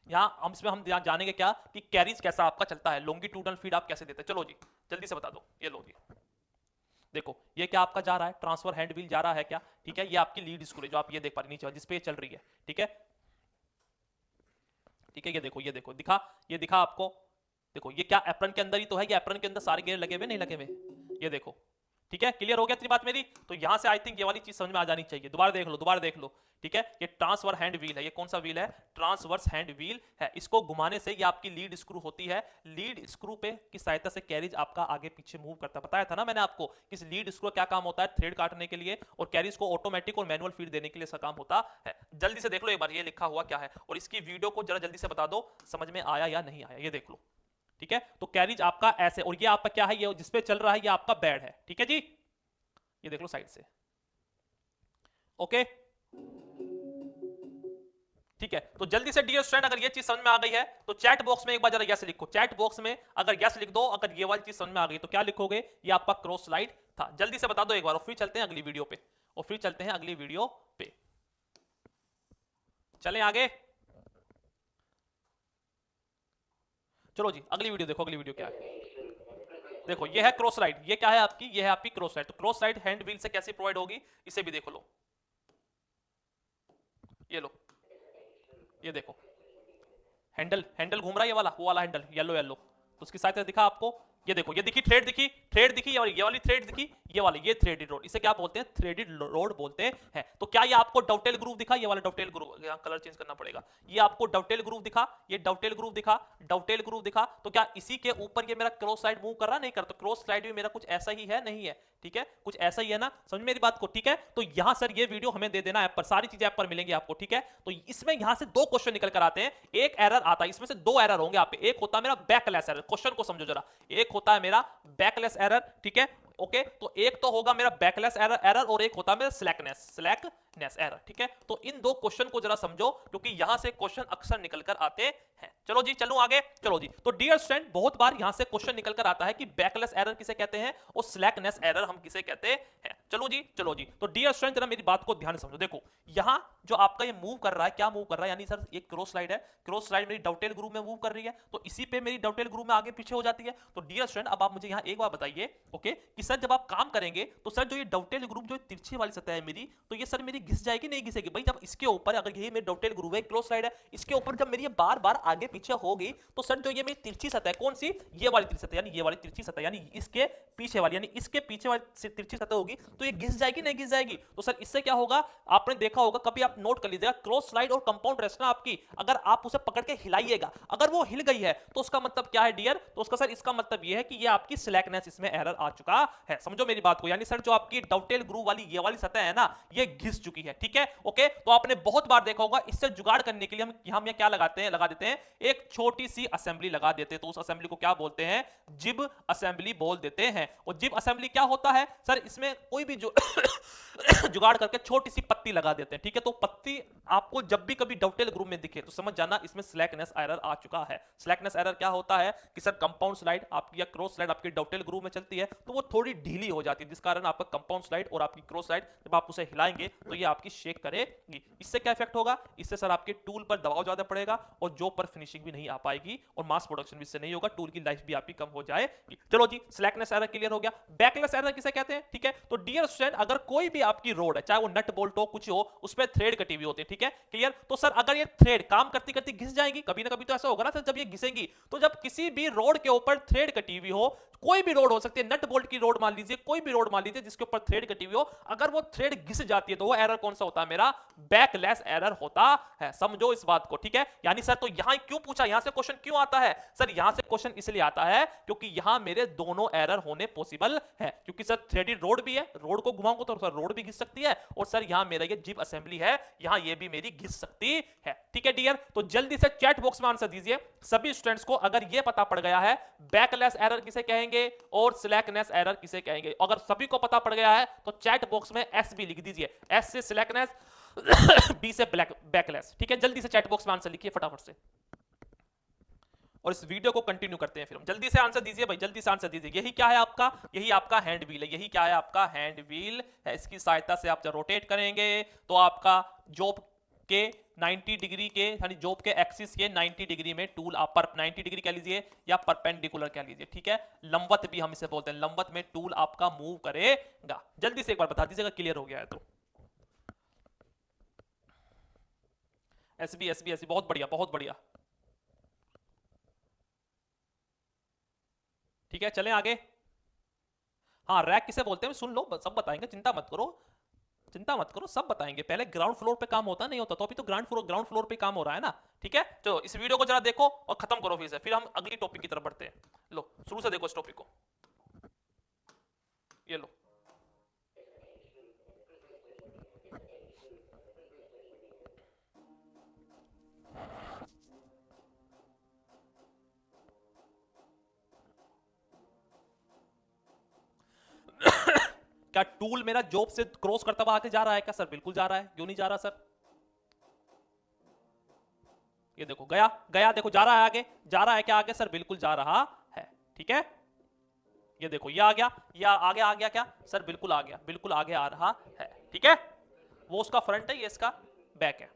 यहां हम इसमें हम जानेंगे क्या कि कैरीज कैसा आपका चलता है, लॉन्गिट्यूडनल फीड आप कैसे देते हैं। चलो जी जल्दी से बता दो, ये लो जी देखो, ये क्या आपका जा रहा है, ट्रांसफर हैंड व्हील जा रहा है क्या, ठीक है। ये आपकी लीड स्क्रू है जो आप ये देख पा रहे नीचे जिसपे चल रही है, ठीक है, ठीक है। ये देखो दिखा, ये दिखा आपको, देखो ये क्या एप्रन के अंदर ही तो है, ये एप्रन के अंदर सारे गेयर लगे हुए नहीं लगे हुए, ये देखो, ठीक है। क्लियर हो गया इतनी बात मेरी। तो यहां से आई थिंक ये वाली चीज समझ में आ जानी चाहिए। दोबारा देख लो, दोबारा देख लो, ठीक है। ये ट्रांसफर हैंड व्हील है, ये कौन सा व्हील है, ट्रांसवर्स हैंड व्हील है। इसको घुमाने से ये आपकी लीड स्क्रू होती है। लीड स्क्रू पे की सहायता से कैरिज आपका आगे पीछे मूव करता है। बताया था ना मैंने आपको कि इस लीड स्क्रू क्या काम होता है, थ्रेड काटने के लिए, और कैरिज को ऑटोमेटिक और मैनुअल फीड देने के लिए इसका काम होता है। जल्दी से देख लो एक बार, ये लिखा हुआ क्या है, और इसकी वीडियो को जरा जल्दी से बता दो समझ में आया या नहीं आया, ये देख लो, ठीक है। तो कैरिज आपका ऐसे, और ये आपका क्या है, ये जिसपे चल रहा है ये आपका बेड है, ठीक है जी। ये देख लो साइड से, ओके, ठीक है। तो जल्दी से डियर स्टूडेंट अगर ये चीज समझ में आ गई है तो चैट बॉक्स में एक बार जरा यस लिखो। चैट बॉक्स में अगर यस लिख दो, अगर ये वाली चीज समझ में आ गई तो क्या लिखोगे, ये आपका क्रॉस स्लाइड था। जल्दी से बता दो एक बार, और फिर चलते हैं अगली वीडियो पे, और फिर चलते हैं अगली वीडियो पे। चलें आगे, चलो जी अगली वीडियो देखो। अगली वीडियो क्या है, देखो ये है क्रॉस राइड, ये क्या है आपकी, ये है आपकी क्रॉस राइड। तो क्रॉस राइड हैंड व्हील से कैसे प्रोवाइड होगी, इसे भी देखो लो, ये लो, ये देखो हैंडल, हैंडल घूम रहा है, ये वाला, वो वाला हैंडल येलो येलो, तो उसकी सहायता दिखा आपको। ये देखो, ये दिखी थ्रेड, दिखी थ्रेड, दिखी ये वाली थ्रेड दिखी, ये वाली, ये थ्रेडेड रोड, इसे क्या बोलते हैं, थ्रेडेड रोड बोलते हैं। तो क्या ये आपको डवटेल ग्रूव दिखा, ये वाला डवटेल ग्रूव, यहाँ कलर चेंज करना पड़ेगा, ये आपको डवटेल ग्रूव दिखा, ये डवटेल ग्रूव दिखा, डवटेल ग्रूव दिखा। तो क्या इसी के ऊपर ये मेरा क्रॉस साइड मूव कर रहा, नहीं कर, तो क्रॉस साइड भी मेरा कुछ ऐसा ही है, नहीं है, ठीक है, कुछ ऐसा ही है ना, समझ मेरी बात को, ठीक है। तो यहां सर ये वीडियो हमें दे देना ऐप पर, सारी चीजें ऐप पर मिलेंगी आपको, ठीक है। तो इसमें यहां से दो क्वेश्चन निकल कर आते हैं, एक एरर आता है, इसमें से दो एरर होंगे आपके। एक होता है मेरा बैकलेस एरर, क्वेश्चन को समझो जरा, एक होता है मेरा बैकलेस एरर, ठीक है, ओके। तो एक तो होगा मेरा बैकलेस एरर, और एक होता है मेरा स्लैकनेस, नेस एरर। ठीक है, तो इन दो क्वेश्चन को जरा समझो क्योंकि यहां से क्वेश्चन अक्सर निकल कर आते हैं। चलो जी, चलो आगे। चलो जी, तो डियर स्टूडेंट, बहुत बार यहां से क्वेश्चन निकल कर आता है कि बैकलेस एरर किसे कहते हैं और स्लैकनेस एरर हम किसे कहते हैं। चलो जी, चलो जी, तो डियर स्टूडेंट जरा मेरी बात को ध्यान से समझो। देखो यहां जो आपका ये मूव कर रहा है, क्या मूव कर रहा है, यानी सर ये क्रॉस स्लाइड है, क्रॉस स्लाइड मेरी डॉटेल ग्रुप में मूव कर रही है, तो इसी पे मेरी डॉटेल ग्रुप में आगे पीछे हो जाती है। तो डियर स्टूडेंट, अब आप मुझे यहां एक बार बताइए, ओके, कि सर जब आप काम करेंगे तो सर जो ये डॉटेल ग्रुप जो तिरछी वाली सतह है मेरी, तो ये सर मेरी घिस जाएगी नहीं घिसेगी? भाई जब इसके ऊपर, अगर ये मेरी डॉटेल ग्रुप है, क्रॉस स्लाइड है, इसके ऊपर जब मेरी ये बार बार आगे पीछे होगी तो सर जो ये मेरी तिरछी सतह है, कौन सी, ये वाली तिरछी सतह, यानी ये वाली तिरछी सतह, यानी इसके पीछे वाली, यानी इसके पीछे वाली तिरछी सतह होगी, तो ये घिस जाएगी नहीं घिस जाएगी? तो सर इससे क्या होगा, आपने देखा होगा, कभी आप नोट कर लीजिएगा, क्रॉस स्लाइड और कंपाउंड रेस्ट ना आपकी, अगर आप उसे पकड़ के हिलाइएगा, अगर वो हिल गई है तो उसका मतलब क्या है डियर, तो उसका सर इसका मतलब ये है कि ये आपकी स्लैकनेस, इसमें एरर आ चुका है। समझो मेरी बात को, यानी सर जो आपकी डॉटेल ग्रुप वाली ये वाली सतह है ना, ये घिस चुकी है। ठीक है, ओके, तो आपने बहुत बार देखा होगा, इससे जुगाड़ करने के लिए हम क्या लगाते हैं, लगा देते हैं एक छोटी सी असेंबली लगा देते हैं, तो उस असेंबली को क्या बोलते हैं, जिब असेंबली बोल देते हैं। और जिब असेंबली क्या होता है सर, इसमें कोई भी जो जुगाड़ करके छोटी सी पत्ती लगा देते हैं। ठीक है, तो पत्ती आपको जब भी कभी डॉटेल ग्रुप में दिखे तो समझ जाना इसमें स्लैकनेस एरर आ चुका है। स्लैकनेस एरर क्या होता है कि सर कंपाउंड स्लाइड आपकी या क्रॉस स्लाइड आपकी डॉटेल ग्रुप में चलती है तो वो थोड़ी ढीली हो जाती है, जिस कारण आपका कंपाउंड स्लाइड और आपकी क्रॉस स्लाइड जब आप उसे हिलाएंगे तो ये आपकी शेक करेगी। इससे क्या इफेक्ट होगा, इससे सर आपके टूल पर दबाव ज्यादा पड़ेगा और जॉब पर फिनिशिंग भी नहीं आ पाएगी और मास प्रोडक्शन भी इससे नहीं होगा, टूल की लाइफ भी आपकी कम हो जाएगी। चलो जी, स्लैकनेस एरर क्लियर हो गया। बैकलेस एरर किसे कहते हैं? ठीक है, तो डियर स्टूडेंट, अगर कोई भी आपकी रोड है, चाहे वो नट बोल्ट हो कुछ हो, उस पर थ्रेड कटी हुई होती है। ठीक है, क्लियर? तो सर अगर ये थ्रेड काम करती करती घिस जाएंगी, कभी ना कभी तो ऐसा होगा ना सर, जब ये घिसेंगी, तो जब किसी भी रोड के ऊपर थ्रेड कटी हुई हो, कोई भी रोड हो सकती है, नट बोल्ट की रोड मान लीजिए, कोई भी रोड मान लीजिए जिसके ऊपर थ्रेड कटी हुई हो, अगर वो थ्रेड घिस जाती है तो वो एरर कौन सा होता है, मेरा बैकलेस एरर होता है। समझो इस बात को। ठीक है, यानी सर तो यहां क्यों पूछा, यहां से क्वेश्चन क्यों आता है सर, यहां से क्वेश्चन इसलिए आता है क्योंकि यहां मेरे दोनों एरर होने पॉसिबल है, क्योंकि सर थ्रेडेड रोड भी है, रोड को घुमाऊंगा तो सर रोड भी घिस सकती है, और सर यहां मेरा ये जिप असेंबली है, यहां ये भी मेरी घिस सकती है। ठीक है डियर, तो जल्दी से चैट बॉक्स में आंसर दीजिए सभी स्टूडेंट्स को, अगर ये पता पड़ गया है बैकलेस एरर किसे कहेंगे और स्लैकनेस एरर किसे कहेंगे। अगर सभी को पता पड़ गया है तो चैट बॉक्स में एस भी लिख दीजिए, एस से स्लैकनेस, बी से बैकलेस। ठीक है, जल्दी से चैट बॉक्स में आंसर लिखिए फटाफट से, और इस वीडियो को कंटिन्यू करते हैं फिर हम। जल्दी से आंसर दीजिए भाई, जल्दी से आंसर दीजिए। यही क्या है आपका, यही आपका हैंड व्हील है, यही क्या है आपका हैंड व्हील है। इसकी सहायता से आप जब रोटेट करेंगे तो आपका जॉब के 90 डिग्री के, यानी जॉब के एक्सिस के 90 डिग्री में टूल आप पर 90 डिग्री कह लीजिए या परपेंडिकुलर कह लीजिए। ठीक है, लंबवत भी हम इसे बोलते हैं, लंबवत में टूल आपका मूव करेगा। जल्दी से एक बार बता दीजिएगा क्लियर हो गया है तो। एसबी एसबी एसबी, बहुत बढ़िया बहुत बढ़िया। ठीक है, चलें आगे। हाँ, रैक किसे बोलते हैं सुन लो, सब बताएंगे, चिंता मत करो, चिंता मत करो, सब बताएंगे। पहले ग्राउंड फ्लोर पे काम होता नहीं होता, तो अभी तो ग्राउंड फ्लोर पे काम हो रहा है ना। ठीक है, तो इस वीडियो को जरा देखो और खत्म करो फिर हम अगली टॉपिक की तरफ बढ़ते हैं। लो शुरू से देखो इस टॉपिक को, ये लो। क्या टूल मेरा जॉब से क्रॉस करता हुआ आगे जा रहा है क्या सर? बिल्कुल जा रहा है, क्यों नहीं जा रहा सर? ये देखो गया गया, देखो जा रहा है आगे, जा रहा है क्या आगे सर? बिल्कुल जा रहा है। ठीक है, ये देखो ये आ गया, ये आगे आ गया क्या सर? बिल्कुल आ गया, बिल्कुल आगे आ रहा है। ठीक है, वो उसका फ्रंट है, ये इसका बैक है।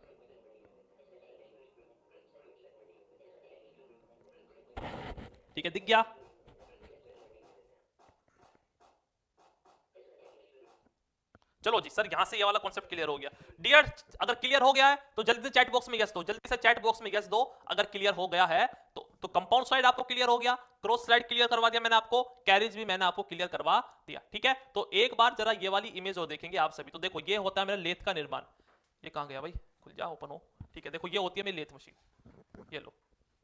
ठीक है, दिख गया। चलो जी सर, यहां से ये वाला कॉन्सेप्ट क्लियर हो गया। डियर, अगर क्लियर हो गया है तो जल्दी से चैट बॉक्स में यस दो, जल्दी से चैट बॉक्स में यस दो अगर क्लियर हो गया है तो कंपाउंड स्लाइड आपको क्लियर हो गया, क्रॉस स्लाइड क्लियर करवा दिया मैंने आपको, कैरिज भी मैंने आपको क्लियर करवा दिया। ठीक है, तो एक बार जरा ये वाली इमेज और देखेंगे आप सभी। तो देखो ये होता है मेरा लेथ का निर्माण, ये कहां गया भाई, खुल जा, ओपन हो। ठीक है, देखो ये होती है मेरी लेथ मशीन, ये लो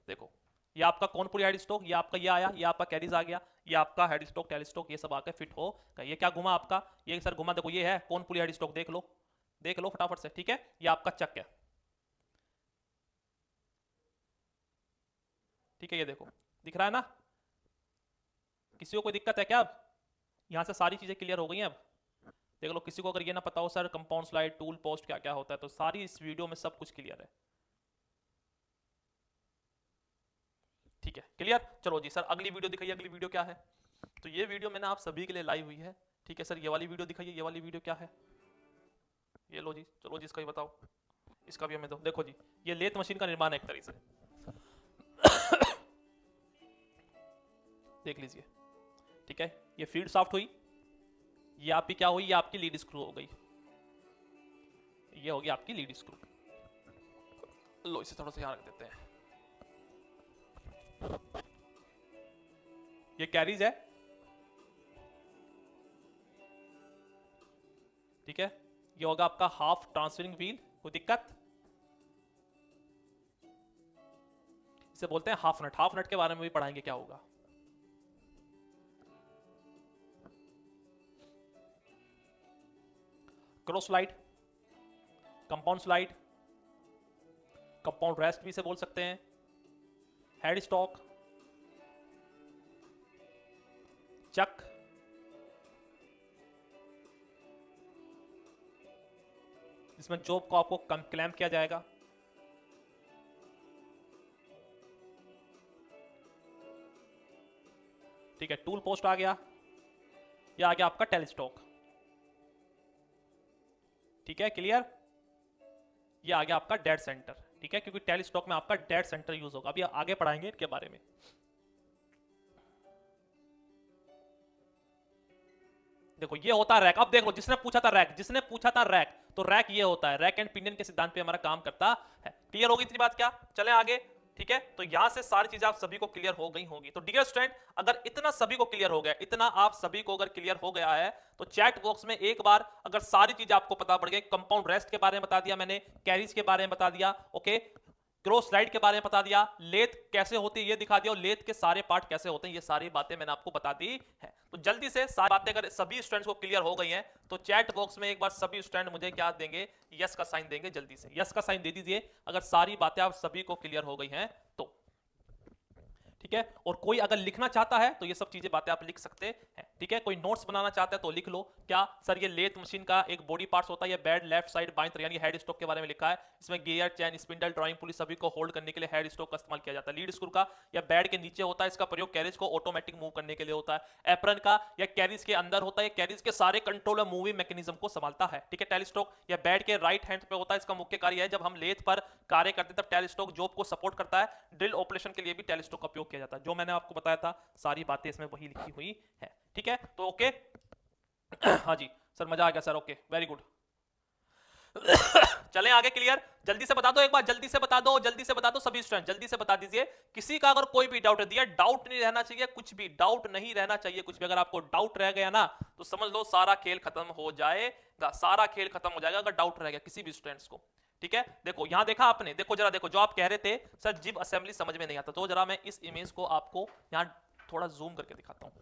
देखो, ये आपका कौनपुरी हेड स्टॉक, ये आपका ये आया, ये आपका कैरिज आ गया, ये आपका हेड स्टॉक टेल स्टॉक, ये सब आकर फिट हो गया। ये क्या घुमा आपका, ये सर घुमा, देखो ये है कौनपुरी हेड स्टॉक, देख लो देख लो फटाफट से। ठीक है, ये आपका चक है। ठीक है, ये देखो दिख रहा है ना, किसी को कोई दिक्कत है क्या? अब यहां से सारी चीजें क्लियर हो गई हैं अब। देख लो। किसी को अगर ये ना पता हो sir compound slide, tool post क्या क्या होता है, तो सारी इस वीडियो में सब कुछ क्लियर है। ठीक है, क्लियर। चलो जी सर अगली वीडियो दिखाइए, अगली वीडियो क्या है। तो ये वीडियो मैंने आप सभी के लिए लाई हुई है। ठीक है सर, ये वाली वीडियो दिखाइए, ये वाली वीडियो क्या है। ये लो जी, चलो जी इसका ही बताओ, इसका भी हमें दो। देखो जी, ये लेथ मशीन का निर्माण है एक तरीके से। देख लीजिए, ठीक है। ये फीड शाफ्ट हुई, ये आपकी क्या हुई, ये आपकी लीड स्क्रू हो गई, ये होगी आपकी लीड स्क्रू। लो इसे थोड़ा सा यहाँ रख देते हैं। ये कैरीज है, ठीक है। ये होगा आपका हाफ ट्रांसफरिंग व्हील, कोई दिक्कत। इसे बोलते हैं हाफ नट। हाफ नट के बारे में भी पढ़ाएंगे क्या होगा। Cross slide, compound slide, compound rest भी इसे बोल सकते हैं, हेड स्टॉक, चक, जिसमें जॉब को आपको क्लैम्प किया जाएगा, ठीक है। टूल पोस्ट आ गया, यह आ गया आपका टेलीस्टॉक, ठीक है, क्लियर। ये आ गया आपका डेड सेंटर, ठीक है, क्योंकि टेलीस्टॉक में आपका डेड सेंटर यूज होगा। अभी आगे पढ़ाएंगे इनके बारे में। देखो ये होता है रैक। अब देख लो, जिसने पूछा था रैक, जिसने पूछा था रैक, तो रैक ये होता है, रैक एंड पिनियन के सिद्धांत पे हमारा काम करता है। क्लियर होगी इतनी बात क्या, चलें आगे, ठीक है। तो यहां से सारी चीजें आप सभी को क्लियर हो गई होंगी। तो डियर स्टूडेंट, अगर इतना सभी को क्लियर हो गया, इतना आप सभी को अगर क्लियर हो गया है, तो चैट बॉक्स में एक बार अगर सारी चीजें आपको पता पड़ गई, कंपाउंड रेस्ट के बारे में बता दिया मैंने, कैरीज के बारे में बता दिया, ओके, क्रॉस स्लाइड के बारे में बता दिया, लेथ कैसे होती है ये दिखा दिया, और लेथ के सारे पार्ट कैसे होते हैं ये सारी बातें मैंने आपको बता दी है। तो जल्दी से सारी बातें अगर सभी स्टूडेंट्स को क्लियर हो गई हैं, तो चैट बॉक्स में एक बार सभी स्टूडेंट मुझे क्या देंगे, यस का साइन देंगे। जल्दी से यस का साइन दे दीजिए अगर सारी बातें आप सभी को क्लियर हो गई हैं तो, ठीक है। और कोई अगर लिखना चाहता है तो ये सब चीजें बातें आप लिख सकते हैं, ठीक है। कोई नोट्स बनाना चाहता है तो लिख लो, क्या सर ये लेथ मशीन का एक बॉडी पार्ट्स होता है, ये बेड, लेफ्ट साइड, बाईं तरफ, यानी हेड स्टॉक के बारे में लिखा है। इसमें गियर, चैन, स्पिंडल, ड्राइंग पुली सभी को होल्ड करने के लिए हेड स्टॉक का इस्तेमाल किया जाता है। लीड स्क्रू का या बेड के नीचे होता है, इसका प्रयोग कैरेज को ऑटोमेटिक मूव करने के लिए होता है। एप्रन का या कैरिज के अंदर होता है, कैरिज के सारे कंट्रोल और मूविंग मैकेनिज्म को संभालता है, ठीक है। टेलीस्टॉक या बेड के राइट हैंड पे होता है, इसका मुख्य कार्य है जब हम लेथ पर कार्य करते हैं तब टेलीस्टॉक जॉब को सपोर्ट करता है। ड्रिल ऑपरेशन के लिए भी टेलीस्टॉक का उपयोग किया जाता है। जो मैंने आपको बताया था सारी बातें इसमें वही लिखी हुई है, ठीक है। तो ओके हाँ जी सर, मजा आ गया सर, ओके वेरी गुड। चलें आगे, क्लियर। जल्दी से बता दो, एक बार जल्दी से बता दो, जल्दी से बता दो सभी स्टूडेंट, जल्दी से बता दीजिए। किसी का अगर कोई भी डाउट है, दिया डाउट नहीं रहना चाहिए, कुछ भी डाउट नहीं रहना चाहिए, कुछ भी। अगर आपको डाउट रह गया ना तो समझ लो सारा खेल खत्म हो जाएगा, सारा खेल खत्म हो जाएगा अगर डाउट रह गया किसी भी स्टूडेंट्स को, ठीक है। देखो यहां देखा आपने, देखो जरा देखो, जो आप कह रहे थे सर जिब असेंबली समझ में नहीं आता, तो जरा मैं इस इमेज को आपको यहां थोड़ा जूम करके दिखाता हूं।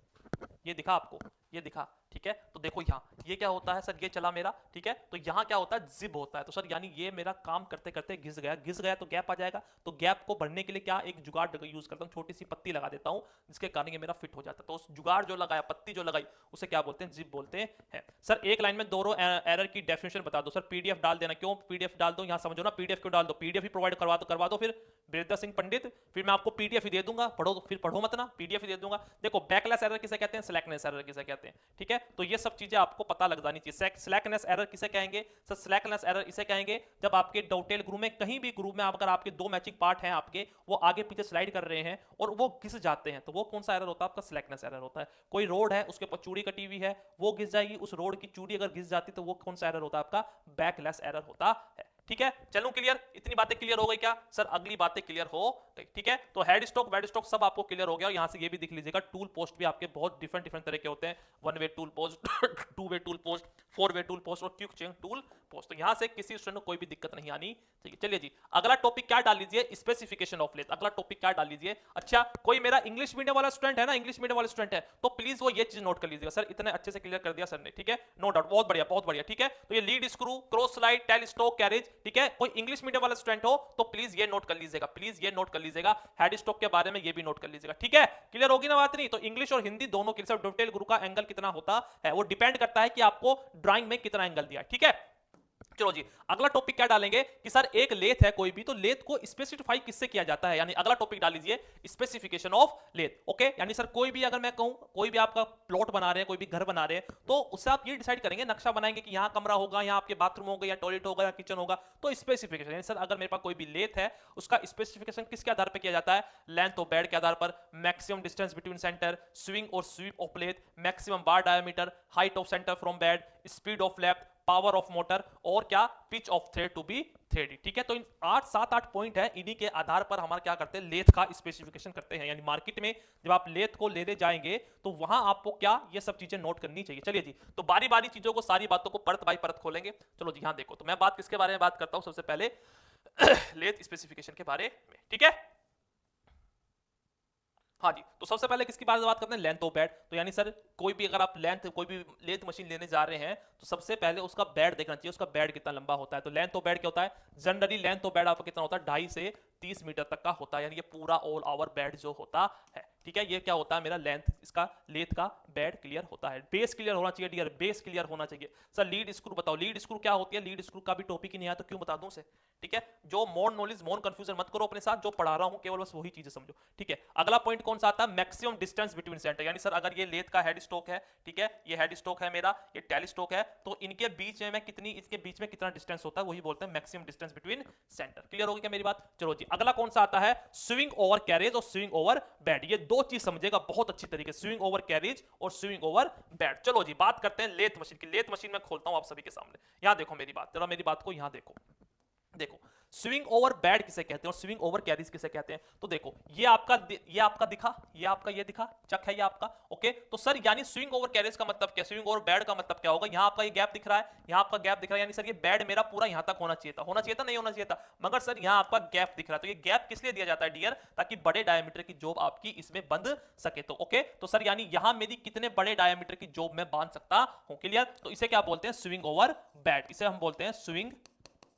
ये दिखा आपको, ये दिखा, ठीक है। तो देखो यहाँ ये क्या होता है सर, ये चला मेरा, ठीक है। तो यहाँ क्या होता है, जिब होता है। तो सर यानी ये मेरा काम करते करते घिस गया, घिस गया तो गैप आ जाएगा। तो गैप को भरने के लिए क्या एक जुगाड़ यूज करता हूँ, छोटी सी पत्ती लगा देता हूँ जिसके कारण ये मेरा फिट हो जाता है। तो उस जुगाड़ जो लगाया, पत्ती जो लगाई, उसे क्या बोलते हैं, जिब बोलते हैं। सर एक लाइन में दोनों एरर की डेफिनेशन बता दो। सर पीडीएफ डाल देना, क्यों पीडीएफ डाल दो, यहाँ समझो ना, पीडीएफ क्यों डाल दो, पीडीएफ ही प्रोवाइड करवा दो फिर वीरेंद्र सिंह पंडित, फिर मैं आपको पीडीएफ ही दे दूंगा, पढ़ो फिर पढ़ो मत ना, पीडीएफ ही दे दूंगा। देखो बैकलेस एरर किसे कहते हैं, स्लैकनेस एरर किसे कहते हैं, ठीक है। तो ये सब चीजें आपको पता लग जानी चाहिए। स्लैकनेस एरर किसे कहेंगे सर, स्लैकनेस एरर इसे कहेंगे जब आपके डॉटेल ग्रुप में, कहीं भी ग्रुप में अगर आपके दो मैचिंग पार्ट हैं आपके, वो आगे पीछे स्लाइड कर रहे हैं और वो घिस जाते हैं, तो वो कौन सा एरर होता है, आपका स्लैकनेस एरर होता है। कोई रोड है उसके ऊपर चूड़ी कटी हुई है, वो घिस जाएगी, उस रोड की चूड़ी अगर घिस जाती तो वो कौन सा एरर होता है, आपका बैकलेस एरर होता है, ठीक है। चलो क्लियर, इतनी बातें क्लियर हो गई क्या सर, अगली बातें क्लियर हो गई, ठीक है। तो हेड स्टॉक, वेड स्टॉक सब आपको क्लियर हो गया। और यहां से ये भी दिख लीजिएगा, टूल पोस्ट भी आपके बहुत डिफरेंट डिफरेंट तरह के होते हैं, 1 वे टूल पोस्ट, 2 वे टूल पोस्ट, 4 वे टूल पोस्ट और क्विक चेंज टूल पोस्ट। तो यहां से किसी स्टूडेंट को कोई भी दिक्कत नहीं आनी चाहिए। चलिए जी, अगला टॉपिक क्या डाल लीजिए, स्पेसिफिकेशन ऑफ लेथ। अगला टॉपिक क्या डाल लीजिए, अच्छा कोई मेरा इंग्लिश मीडियम वाला स्टूडेंट है ना, इंग्लिश मीडियम वाला स्टूडेंट है तो प्लीज वो ये चीज नोट कर लीजिएगा। सर इतने अच्छे से क्लियर कर दिया सर ने, ठीक है, नो डाउट, बहुत बढ़िया बहुत बढ़िया, ठीक है। तो ये lead screw, cross slide, tailstock, carriage, ठीक है। कोई इंग्लिश मीडियम वाला स्टूडेंट हो तो प्लीज ये नोट कर लीजिएगा, प्लीज ये नोट कर लीजिएगा, हेड स्टॉक के बारे में ये भी नोट कर लीजिएगा, ठीक है। क्लियर होगी ना बात? नहीं तो इंग्लिश और हिंदी दोनों के लिए डोवेटेल गुरु का एंगल कितना होता है वो डिपेंड करता है कि आपको ड्राइंग में कितना एंगल दिया, ठीक है। चलो जी, अगला टॉपिक क्या डालेंगे कि सर एक लेथ है कोई भी, तो लेथ को स्पेसिफाई किससे किया जाता है, यानी अगला टॉपिक डाल लीजिए स्पेसिफिकेशन ऑफ लेथ। ओके, यानी सर कोई भी अगर मैं कहूं कोई भी आपका प्लॉट बना रहे हैं, कोई भी घर बना रहे हैं, तो उससे आप ये डिसाइड करेंगे, नक्शा बनाएंगे कि यहाँ कमरा होगा, यहाँ आपके बाथरूम होगा, या टॉयलेट होगा, या किचन होगा, तो स्पेसिफिकेशन, यानी सर अगर मेरे पास कोई भी लेथ है उसका स्पेसिफिकेशन किसके आधार पर किया जाता है, लेंथ ऑफ बेड के आधार पर, maximum distance between centre, swing और sweep of lathe, maximum bar diameter, height of centre from bed, speed of left, power of motor, और क्या pitch of thread to be threaded, ठीक है। तो इन 8 point है, इन्हीं के आधार पर हमारा क्या करते हैं, लेथ का स्पेसिफिकेशन करते हैं। यानी मार्केट में जब आप लेथ को लेने जाएंगे तो वहां आपको क्या ये सब चीजें नोट करनी चाहिए। चलिए जी, तो बारी बारी चीजों को, सारी बातों को परत बाई परत खोलेंगे। चलो जी, यहां देखो, तो मैं बात किसके बारे में बात करता हूं, सबसे पहले लेथ स्पेसिफिकेशन के बारे में, ठीक है। हाँ जी, तो सबसे पहले किसकी बात करते हैं, लेंथ ऑफ बेड। तो यानी सर कोई भी अगर आप कोई भी लेथ मशीन लेने जा रहे हैं तो सबसे पहले उसका बेड देखना चाहिए, उसका बेड कितना लंबा होता है। तो लेंथ ऑफ बेड क्या होता है, जनरली लेंथ ऑफ बेड आपका कितना होता है, 2.5 से 30 मीटर तक का होता है, यानी ये पूरा ऑल ओवर बेड जो होता है, ठीक है। ये क्या होता है मेरा लेंथ, इसका लेथ का बेड क्लियर होता है। बेस क्लियर होना चाहिए डियर, बेस क्लियर होना चाहिए। सर लीड स्क्रू बताओ, लीड स्क्रू क्या होती है, लीड स्क्रू का भी टॉपिक ही नहीं आया तो क्यों बता दूं से, ठीक है। जो मोर नॉलेज मोर कंफ्यूजन मत करो अपने साथ, जो पढ़ा रहा हूं केवल बस वही चीजें समझो, ठीक है। अगला पॉइंट कौन सा आता है, मैक्सिमम डिस्टेंस बिटवीन सेंटर, यानी सर अगर ये लेथ का हेड स्टॉक है, ठीक है, ये हेड स्टॉक है मेरा, ये टेल स्टॉक है, तो इनके बीच में मैं कितनी, इसके बीच में कितना डिस्टेंस होता है, वही बोलते हैं maximum distance between centre. Clear होगी क्या मेरी बात? चलो जी, अगला कौन सा आता है, स्विंग ओवर कैरेज और स्विंग ओवर बेड। ये दो चीज समझेगा बहुत अच्छी तरीके से, स्विंग ओवर कैरेज और स्विंग ओवर बेड। चलो जी, बात करते हैं लेथ मशीन की। लेथ मशीन में खोलता हूं आप सभी के सामने, यहां देखो मेरी बात, जरा मेरी बात को यहां देखो। देखो स्विंग ओवर बेड किसे कहते हैं और स्विंग ओवर कैरीज किसे कहते हैं। तो देखो ये आपका दिखा, ये आपका ये दिखा, चक है ये आपका, ओके। तो सर यानी स्विंग ओवर कैरीज का मतलब क्या, स्विंग ओवर बेड का मतलब क्या होगा, यहां आपका ये गैप दिख रहा है, यहां आपका गैप दिख रहा है, यानी सर ये बेड मेरा पूरा यहां तक होना चाहिए था, नहीं होना चाहिए था, मगर सर यहां आपका गैप दिख रहा है। तो ये गैप किस लिए दिया जाता है डियर, ताकि बड़े डायमीटर की जॉब आपकी इसमें बंध सके। तो ओके, तो सर यानी यहां मेरी कितने बड़े डायमीटर की जॉब में बांध सकता हूं, क्लियर। तो इसे क्या बोलते हैं, स्विंग ओवर बेड, इसे हम बोलते हैं स्विंग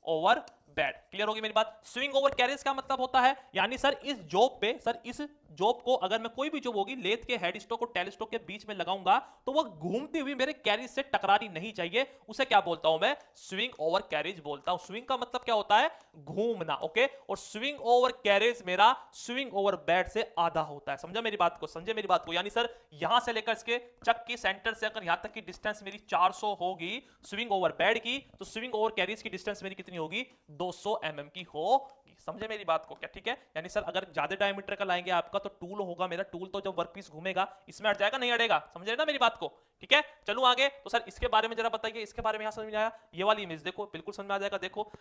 ओवर बेड। क्लियर होगी मेरी बात। स्विंग ओवर कैरेज का मतलब होता है, यानी सर इस जॉब पे, सर इस जॉब को अगर मैं कोई भी जॉब होगी लेथ के हेड स्टॉक और टेल स्टॉक के बीच में लगाऊंगा तो वो घूमती हुई मेरे कैरेज से टकरानी नहीं चाहिए, उसे क्या बोलता हूं मैं, स्विंग ओवर कैरेज बोलता हूं। स्विंग का मतलब क्या होता है, घूमना, ओके। और स्विंग ओवर कैरेज मेरा स्विंग ओवर बेड से आधा होता है। समझा मेरी बात को, समझे मेरी बात को। यानी सर यहां से लेकर इसके चक की सेंटर से अगर यहां तक की डिस्टेंस मेरी 400 होगी स्विंग ओवर बेड की, तो स्विंग ओवर कैरेज की डिस्टेंस मेरी कितनी होगी, 200 mm की होगी। समझे मेरी बात को क्या, ठीक है। यानी सर अगर ज्यादा डायमीटर का लाएंगे आपका तो टूल होगा मेरा, टूल तो जब वर्कपीस घूमेगा इसमें अट जाएगा, नहीं अड़ेगा, समझ रहे ना मेरी बात को, ठीक है। चलो आगे, तो सर इसके बारे में जरा बताइए, इसके बारे में यहां समझ में आया, ये वाली इमेज देखो, बिल्कुल समझ में आ जाएगा। देखो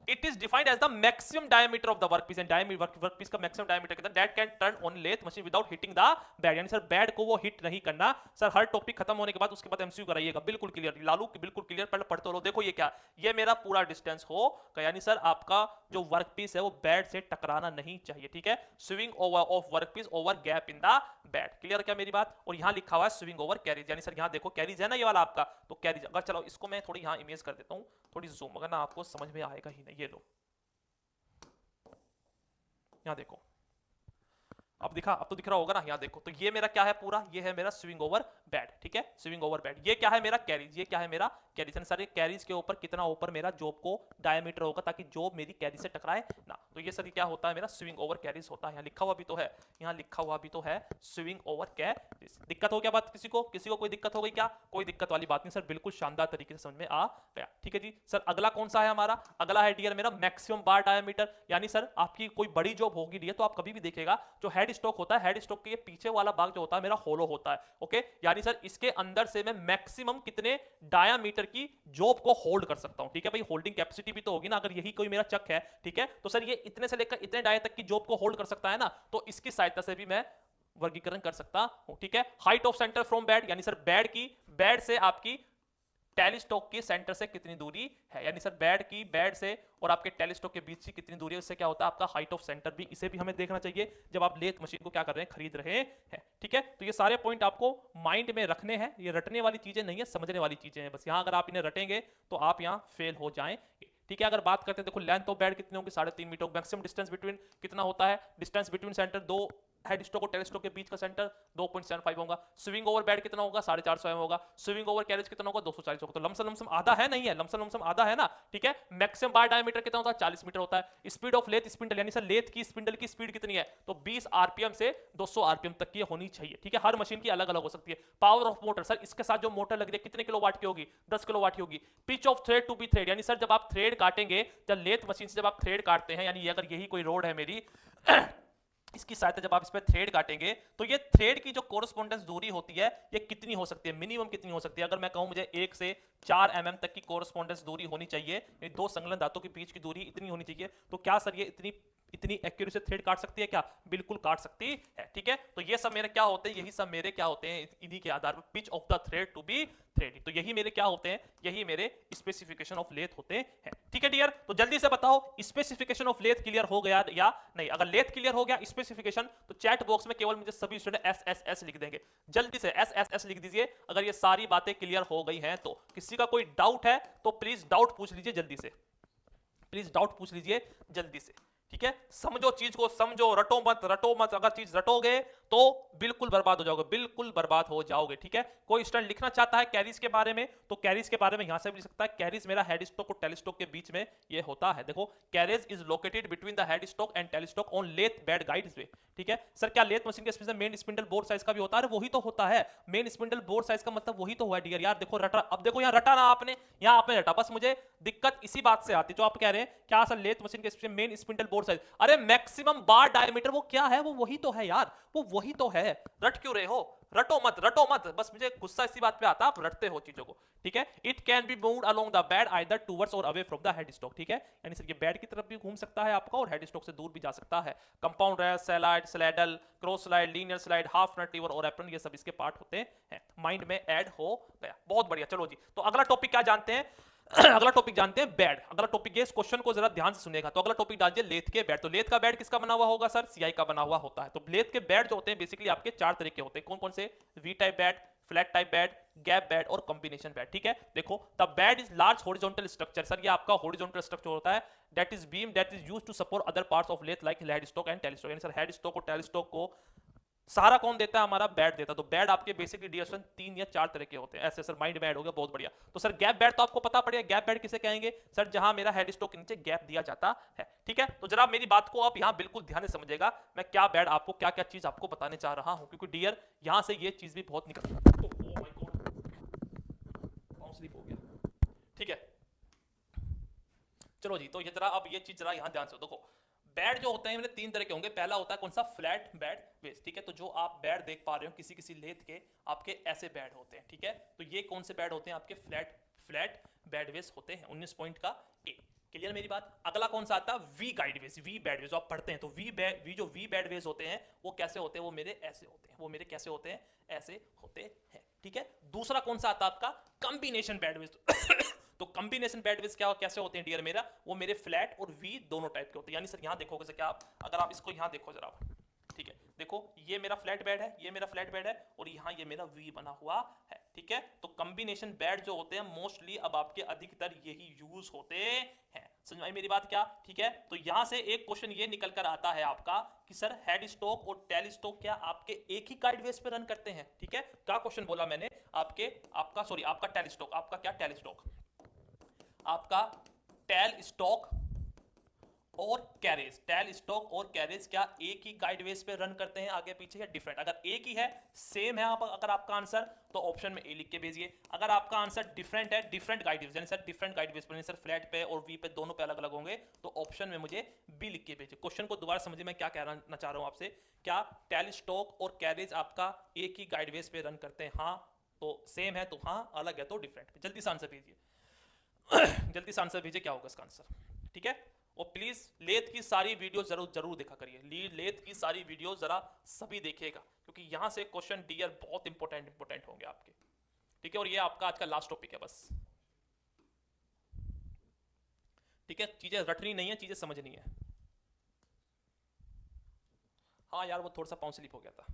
it is defined as the maximum diameter of the workpiece and workpiece का maximum diameter कितना, that can turn on lathe machine without hitting the bed। यानी सर बेड को वो हिट नहीं करना। सर हर टॉपिक खत्म होने के बाद उसके बाद एमसीक्यू कराइएगा, बिल्कुल क्लियर लालू, बिल्कुल क्लियर, पहले पढ़ते रहो। देखो ये क्या, ये मेरा पूरा डिस्टेंस हो, यानी सर आपका जो वर्कपीस है वो बेड से टकराना नहीं चाहिए, ठीक है। Swing over of workpiece over gap in the bed, clear क्या मेरी बात। और यहां लिखा हुआ है स्विंग ओवर कैरीज, यानी सर यहां देखो कैरीज है ना ये वाला आपका, तो कैरीज अगर, चलो इसको मैं थोड़ी यहां इमेज कर देता हूं, थोड़ी जूम, अगर ना आपको समझ में आएगा ही नहीं। ये लो यहां देखो, अब दिखा, अब तो दिख रहा होगा ना, यहाँ देखो, तो ये मेरा क्या है पूरा, ये है मेरा स्विंग ओवर बेड, ठीक है, स्विंग ओवर बेड। ये क्या है मेरा कैरीज, ये क्या है मेरा कैरीज। सर कैरीज के ऊपर कितना ऊपर मेरा जॉब को डायमीटर होगा ताकि जॉब मेरी कैरीज से टकराए ना। तो ये सर क्या होता है मेरा स्विंग ओवर कैरीज होता है। यहाँ लिखा हुआ भी तो है, यहाँ लिखा हुआ भी तो है स्विंग ओवर कैरीज। दिक्कत हो क्या बात, किसी को कोई दिक्कत हो गई क्या, कोई दिक्कत वाली बात नहीं सर, बिल्कुल शानदार तरीके से समझ में आ गया, ठीक है जी। सर अगला कौन सा है हमारा, अगला है डियर मेरा मैक्सिमम बार डायमीटर। यानी सर आपकी कोई बड़ी जॉब होगी डियर, तो आप कभी भी देखिएगा जो हेड स्टॉक होता है, हेड स्टॉक के पीछे वाला भाग जो होता है मेरा होलो होता है, ओके। यानी सर इसके अंदर से मैं मैक्सिमम कितने डायामीटर की जॉब को होल्ड कर सकता हूं, ठीक है भाई। होल्डिंग कैपेसिटी भी तो होगी ना, अगर यही कोई मेरा चक है, ठीक है, तो सर ये इतने से लेकर इतने डाया तक की जॉब को होल्ड कर सकता है ना, तो इसकी सहायता से भी मैं वर्गीकरण कर सकता हूं, ठीक है। Height of centre from bed, यानी सर बेड से आपकी टेलीस्टॉक के सेंटर से कितनी दूरी है, यानी सर बेड से और आपके टेलीस्टॉक के बीच की कितनी दूरी है, उससे क्या होता है आपका हाइट ऑफ सेंटर भी, इसे भी हमें देखना चाहिए जब आप लेथ मशीन को क्या कर रहे हैं, खरीद रहे हैं, ठीक है। तो ये सारे पॉइंट आपको माइंड में रखने हैं, ये रटने वाली चीजें नहीं है, समझने वाली चीजें हैं बस। यहां अगर आप इन्हें रटेंगे तो आप यहां फेल हो जाएंगे, ठीक है। अगर बात करते हैं देखो लेंथ ऑफ बेड कितनी होगी, 3.5 मीटर। मैक्सिमम डिस्टेंस बिटवीन कितना होता है, डिस्टेंस बिटवीन सेंटर दो हेड स्टॉक और टेल स्टॉक के बीच का सेंटर 2.75 होगा। स्विंग ओवर बेड कितना होगा, 450 mm होगा। स्विंग ओवर कैरेज कितना होगा, 240 होगा। तो लमसम आधा है, नहीं है लमसम आधा है ना, ठीक है। मैक्सिमम बार डायमीटर कितना होता है, 40 मीटर होता है। स्पीड ऑफ लेथ स्पिंडल, यानी सर लेथ की स्पिंडल की स्पीड कितनी है, तो 20 आरपीएम से 200 आरपीएम तक की होनी चाहिए, ठीक है। हर मशीन की अलग अलग हो सकती है। पावर ऑफ मोटर, सर इसके साथ जो मोटर लग रही है कितने किलोवाट की होगी, 10 किलोवाट की होगी। Pitch of thread to be thread, यानी सर जब आप थ्रेड काटेंगे, जब लेथ मशीन से जब आप थ्रेड काटते हैं, यानी अगर यही कोई रोड है मेरी इसकी सहायता जब आप इस पर थ्रेड काटेंगे तो ये थ्रेड की जो कोरस्पोंडेंस दूरी होती है ये कितनी हो सकती है, मिनिमम कितनी हो सकती है। अगर मैं कहूं मुझे 1 से 4 mm तक की कोरस्पोंडेंस दूरी होनी चाहिए, दो संलग्न धातु के बीच की दूरी इतनी होनी चाहिए, तो क्या सर ये इतनी एक्यूरेसी से थ्रेड काट सकती है क्या, बिल्कुल काट सकती है, ठीक है। तो ये सब मेरे क्या होते हैं, यही सब मेरे क्या होते हैं, इन्हीं के आधार पर pitch of the thread to be thread, तो यही मेरे क्या होते हैं, यही मेरे स्पेसिफिकेशन ऑफ लेथ होते हैं, ठीक है डियर। तो जल्दी से बताओ स्पेसिफिकेशन ऑफ लेथ क्लियर हो गया या नहीं। अगर लेथ क्लियर हो गया, स्पेसिफिकेशन, तो चैट बॉक्स में केवल मुझे सभी स्टूडेंट एस लिख देंगे, जल्दी से एस लिख दीजिए अगर ये सारी बातें क्लियर हो गई हैं। तो किसी का कोई डाउट है तो प्लीज डाउट पूछ लीजिए जल्दी से, प्लीज डाउट पूछ लीजिए जल्दी से, ठीक है। समझो चीज को, समझो, रटो मत। अगर चीज रटोगे तो बिल्कुल बर्बाद हो जाओगे, बिल्कुल बर्बाद हो जाओगे, ठीक है। कोई स्टूडेंट लिखना चाहता है कैरीज के बारे में, तो कैरीज के बारे में यहां से भी लिख सकता है। कैरीज मेरा हेड स्टॉक और टेल स्टॉक के बीच में ये होता है। देखो carriage is located between the head stock and tail stock on lathe bed guides way, ठीक है। सर क्या लेथ मशीन के स्पेस में मेन स्पिंडल बोर्ड साइज का भी होता है, वही तो होता है। मेन स्पिंडल बोर्ड साइज का मतलब वही तो हुआ डियर। यार देखो रटा, अब देखो यहाँ रटा ना आपने, यहाँ आपने रटा, बस मुझे दिक्कत इसी बात से आती जो आप कह रहे हैं क्या सर लेथ मशीन के स्पेस में मेन स्पिंडल बोर्ड साइज, अरे मैक्सिमम बार डायमीटर वो क्या है, वो वही तो है यार, वो वही तो है। रट क्यों रहे हो, रटो मत, बस मुझे गुस्सा इसी बात पे आता है, आप रटते हो चीजों को, ठीक है। It can be moved along the bed either towards or away from the head stock, ठीक है। यानी सर ये बेड की तरफ भी घूम सकता है आपका और हेड स्टॉक से दूर भी जा सकता है। Compound rest, slide, saddle, cross slide, linear slide, half nut lever और एप्रन, ये सब इसके पार्ट होते हैं। माइंड में ऐड हो गया, बहुत बढ़िया। चलो जी, तो अगला टॉपिक क्या जानते हैं अगला टॉपिक जानते हैं बेड। अगला टॉपिक ये, इस क्वेश्चन को जरा ध्यान से सुनेगा। तो अगला टॉपिक डालिए लेथ के बेड। तो लेथ का बेड किसका बना हुआ होगा सर, सीआई का बना हुआ होता है। तो लेथ के बेड जो होते हैं बेसिकली आपके 4 तरह के होते हैं। कौन कौन से, V type bed, flat type bed, gap bed और कॉम्बिनेशन बेड, ठीक है। देखो the bed is large horizontal structure, sir ये आपका हॉरिजॉन्टल स्ट्रक्चर होता है that is beam that is used to support other parts of lathe like head stock and tail stock, यानी sir head stock और tail stock को सारा कौन देता है, हमारा बेड देता है। तो बेड आपके बेसिकली डिएशन 3 या 4 तरह के होते हैं। ऐसे सर माइंड बेड हो गया, बहुत बढ़िया। तो सर गैप बेड तो आपको पता पड़ेगा, गैप बेड किसे कहेंगे सर, जहां मेरा हेड स्टॉक के नीचे गैप दिया जाता है, ठीक है। तो जरा मेरी बात को आप यहां बिल्कुल ध्यान से समझिएगा, मैं क्या बेड आपको क्या क्या चीज आपको बताने चाह रहा हूं, क्योंकि डियर यहां से ये चीज भी बहुत निकल, ओह माय गॉड पाँव स्लिप हो गया, ठीक है। चलो जी, तो ये जरा अब ये चीज जरा यहां ध्यान से देखो। बेड जो होते हैं मतलब 3 तरह के होंगे। पहला होता है कौन सा, फ्लैट बेड बेस, ठीक है। तो जो आप बेड देख पा रहे हो किसी किसी लेथ के आपके ऐसे बेड होते हैं, ठीक है। तो ये कौन से बेड होते हैं आपके, फ्लैट बेड बेस होते हैं। 19 पॉइंट का ए, क्लियर मेरी बात। अगला कौन सा आता है, V guide base, V bed base जो आप पढ़ते हैं। तो वी बेड बेस होते हैं वो कैसे होते हैं, वो मेरे ऐसे होते हैं, वो मेरे कैसे होते हैं, ऐसे होते हैं, ठीक है। दूसरा कौन सा आता है आपका, कॉम्बिनेशन बेड बेस तो कॉम्बिनेशन बेड बेस क्या कैसे होते हैं डियर मेरा, वो मेरे फ्लैट और वी दोनों टाइप के होते हैं। यानी सर यहां देखोगे सर क्या आप, अगर आप इसको यहां देखो जरा, ठीक है। देखो ये मेरा फ्लैट बेड है, ये मेरा फ्लैट बेड है और यहाँ ये मेरा वी बना हुआ है, ठीक है। तो कॉम्बिनेशन बेड जो होते हैं मोस्टली अब आपके अधिकतर यही यूज होते हैं। समझ आई मेरी बात क्या, ठीक है। तो यहां से एक क्वेश्चन ये निकल कर आता है आपका कि सर हेड स्टॉक और टेल स्टॉक क्या आपके एक ही गाइड बेस पे रन करते हैं, ठीक है। क्या क्वेश्चन बोला मैंने, आपका टेल स्टॉक, आपका क्या टेल स्टॉक, आपका टेल स्टॉक और कैरेज, टेल स्टॉक और कैरेज क्या एक ही गाइड बेस पे रन करते हैं आगे पीछे या डिफरेंट। अगर एक ही है, सेम है अगर आपका आंसर, तो ऑप्शन में ए लिख के भेजिए। अगर आपका आंसर डिफरेंट है, डिफरेंट गाइड बेस, यानी सर डिफरेंट गाइड बेस पर, सर फ्लैट पे और वी पे दोनों पे अलग अलग होंगे, तो ऑप्शन में मुझे बी लिख के भेजिए। क्वेश्चन को दोबारा समझिए मैं क्या कहना चाह रहा हूं आपसे, क्या टेल स्टॉक और कैरेज आपका एक ही गाइड बेस पे रन करते हैं, हाँ तो सेम है तो हाँ, अलग है तो डिफरेंट। जल्दी से आंसर भेजिए जल्दी से आंसर भेजिए क्या होगा इसका आंसर, ठीक है। और प्लीज लेथ की सारी वीडियो जरूर देखा करिए, लेथ की सारी वीडियो जरा सभी देखिएगा, क्योंकि यहां से क्वेश्चन डियर बहुत इंपॉर्टेंट होंगे आपके, ठीक है। और ये आपका आज का लास्ट टॉपिक है बस, ठीक है। चीजें रटनी नहीं है, चीजें समझनी है। हाँ यार वो थोड़ा सा पाँव स्लिप हो गया था।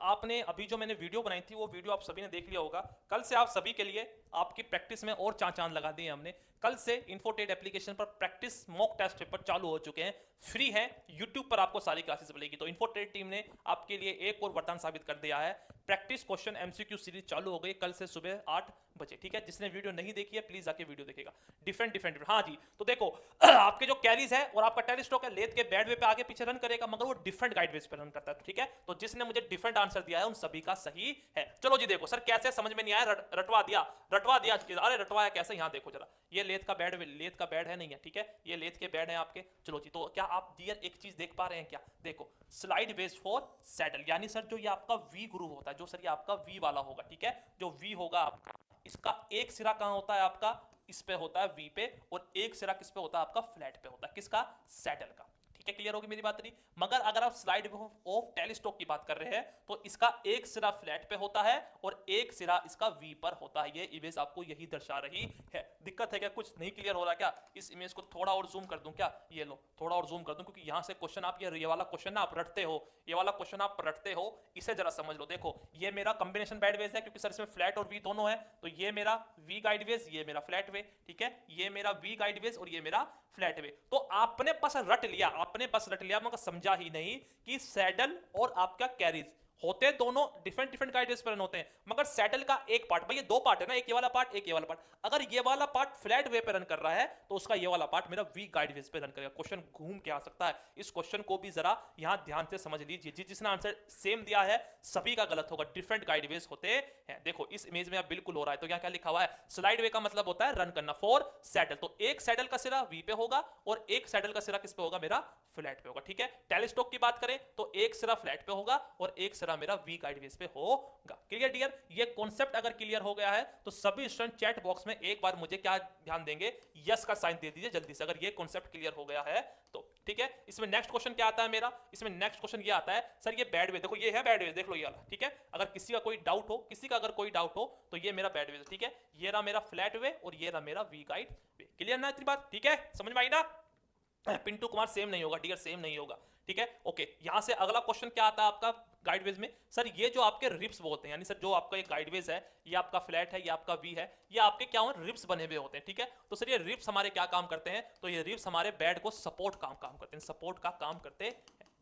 आपने अभी जो मैंने वीडियो बनाई थी वो वीडियो आप सभी ने देख लिया होगा। कल से आप सभी के लिए आपकी प्रैक्टिस में और चांद लगा दिए हमने। कल से इन्फोटेड एप्लीकेशन पर प्रैक्टिस मॉक टेस्ट पेपर चालू हो चुके हैं, फ्री है, यूट्यूब पर आपको सारी क्लासेस मिलेगी। तो इन्फोटेड टीम ने आपके लिए एक और वरदान साबित कर दिया है। प्रैक्टिस क्वेश्चन एमसीक्यू सीरीज चालू हो गई कल से सुबह 8 बजे, ठीक है। जिसने वीडियो नहीं देखी है प्लीज जाके वीडियो देखेगा। डिफरेंट हाँ जी, तो देखो आपके जो कैरीज है और आपका टेलीस्टॉक है लेथ के बैड वे पे आगे पीछे रन करेगा, मगर वो डिफरेंट गाइडवेज पे रन करता है, ठीक है। तो जिसने मुझे डिफरेंट आंसर दिया है उन सभी का सही है। चलो जी देखो सर कैसे, समझ में नहीं आया, रटवा दिया। अरे रटवाया कैसे, यहाँ देखो जरा, ये लेथ का बैड है नहीं है, ठीक है, ये लेथ के बैड है आपके। चलो जी, तो क्या आप डियर एक चीज देख पा रहे हैं क्या? देखो स्लाइड बेस फॉर सैडल, यानी सर जो ये आपका वी ग्रूव होता है, जो सर ये आपका वी वाला होगा, ठीक है, जो वी होगा आपका, इसका एक सिरा कहां होता है आपका, इस पे होता है वी पे, और एक सिरा किस पे होता है आपका, फ्लैट पे होता है, किसका, सैडल का, ठीक है। क्लियर होगी मेरी बात नहीं? मगर अगर आप स्लाइड ऑफ टेलीस्टॉक की बात कर रहे हैं तो इसका एक सिरा फ्लैट पे होता है और एक सिरा इसका वी पर होता है। ये इमेज आपको यही दर्शा रही है। दिक्कत है क्या, कुछ नहीं क्लियर हो रहा क्या? इस इमेज को थोड़ा और जूम कर दूं क्या? ये लो थोड़ा और जूम कर दूं, क्योंकि यहां से क्वेश्चन आप ये वाला क्वेश्चन ना आप रटते हो, ये वाला क्वेश्चन आप रटते हो, इसे जरा समझ लो। देखो ये मेरा कॉम्बिनेशन बैडवेज है, क्योंकि सर इसमें फ्लैट और वी दोनों है, तो ये मेरा वी गाइडवेज, ये मेरा फ्लैट वे, ठीक है, ये मेरा वी गाइडवेज और ये मेरा फ्लैट वे। तो आपने बस रट लिया, मगर समझा ही नहीं कि सैडल और आपका कैरीज होते दोनों डिफरेंट गाइडवेज पर रन होते हैं, मगर सैडल का एक पार्ट, भाई ये दो पार्ट है ना, एक ये वाला पार्ट, एक ये वाला पार्ट, अगर ये वाला पार्ट फ्लैट वे पे रन कर रहा है तो उसका ये वाला पार्ट मेरा वी गाइडवेज पे रन करेगा। क्वेश्चन घूम के आ सकता है, इस क्वेश्चन को भी जरा यहां ध्यान से समझ लीजिए। जिसने आंसर सेम दिया है सभी का गलत होगा, डिफरेंट गाइडवेज होते हैं। देखो इस इमेज में अब बिल्कुल हो रहा है, तो यहाँ क्या लिखा हुआ है, स्लाइड वे का मतलब होता है रन करना फॉर सैडल, तो एक सैडल का सिरा वी पे होगा और एक सैडल का सिरा किस पे होगा, मेरा फ्लैट पे होगा, ठीक है। टेलीस्टॉक की बात करें तो एक सिरा फ्लैट पे होगा और एक सिरा मेरा वी गाइडवेज पे होगा। Clear dear? ये कॉन्सेप्ट अगर क्लियर हो गया है तो सभी स्टूडेंट चैट बॉक्स में एक बार मुझे क्या ध्यान देंगे, यस का साइन दे दीजिए जल्दी से, अगर ये कॉन्सेप्ट क्लियर हो गया है तो, ठीक है। इसमें नेक्स्ट क्वेश्चन क्या आता है मेरा, इसमें नेक्स्ट क्वेश्चन ये आता है, सर ये बैड वे, देखो ये है बैड वे, देख लो ये वाला, ठीक है। अगर किसी का कोई डाउट हो, तो ये मेरा बैड वे, ठीक है, ये रहा मेरा फ्लैट वे और ये रहा मेरा वी गाइड वे। क्लियर ना इतनी बात? ठीक है, समझ में आई ना? पिंटू कुमार सेम नहीं होगा डियर, सेम नहीं होगा, ठीक है, ओके। यहां से अगला क्वेश्चन क्या आता है आपका गाइडवेज में, सर ये जो आपके रिब्स बोलते हैं, यानी सर जो आपका एक गाइडवेज है, ये आपका फ्लैट है, ये आपका वी है, ये आपके क्या हो, रिब्स बने हुए होते हैं, ठीक है। तो सर ये रिब्स हमारे क्या काम करते हैं, तो ये रिब्स हमारे बेड को सपोर्ट काम करते हैं, सपोर्ट का काम करते हैं,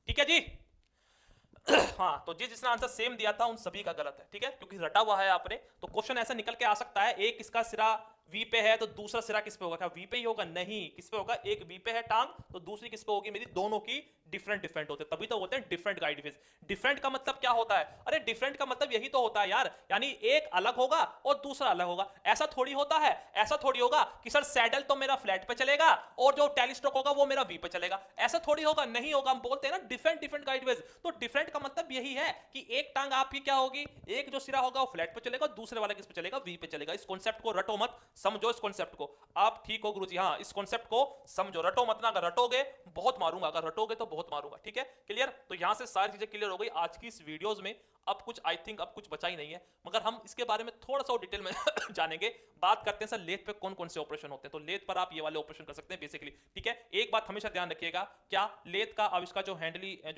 ठीक है जी। हाँ, तो जिसने आंसर सेम दिया था उन सभी का गलत है, ठीक है, क्योंकि रटा हुआ है आपने। तो क्वेश्चन ऐसा निकल के आ सकता है, एक इसका सिरा वी पे है तो दूसरा सिरा किस पे होगा, क्या वी पे ही होगा? नहीं, किस पे होगा, एक वी पे है टांग तो दूसरी किस पे होगी मेरी, दोनों की डिफरेंट होते हैं, तभी तो होते हैं डिफरेंट गाइडवेज। डिफरेंट का मतलब क्या होता है, अरे डिफरेंट का मतलब यही तो होता है यार, यानी एक अलग होगा और दूसरा अलग होगा। ऐसा थोड़ी होता है, ऐसा थोड़ी होगा कि सर सैडल तो मेरा फ्लैट पे चलेगा और जो टेलीस्टॉक होगा वो मेरा वी पे चलेगा, ऐसा थोड़ी होगा, नहीं होगा। हम बोलते हैं ना डिफरेंट गाइडवेज, तो डिफरेंट का मतलब यही है कि एक टांग आपकी क्या होगी, एक जो सिरा होगा वो फ्लैट पे चलेगा, दूसरे वाला किस पे चलेगा, वी पे चलेगा। इस कॉन्सेप्ट को रटो मत, समझो इस कॉन्सेप्ट को। आप ठीक हो गुरुजी? हाँ, इस कॉन्सेप्ट को समझो, रटो मत ना, अगर रटोगे बहुत मारूंगा, अगर रटोगे तो बहुत मारूंगा, ठीक है। क्लियर? तो यहां से सारी चीजें क्लियर हो गई आज की इस वीडियोस में। अब कुछ आई थिंक अब कुछ बचा ही नहीं है, मगर हम इसके बारे में थोड़ा सा डिटेल में जानेंगे। बात करते हैं सर लेथ पे कौन कौन से ऑपरेशन होते हैं, तो लेथ पर आप ये वाले ऑपरेशन कर सकते हैं बेसिकली, ठीक है। एक बात हमेशा ध्यान रखिएगा, क्या लेथ का आविष्कार जो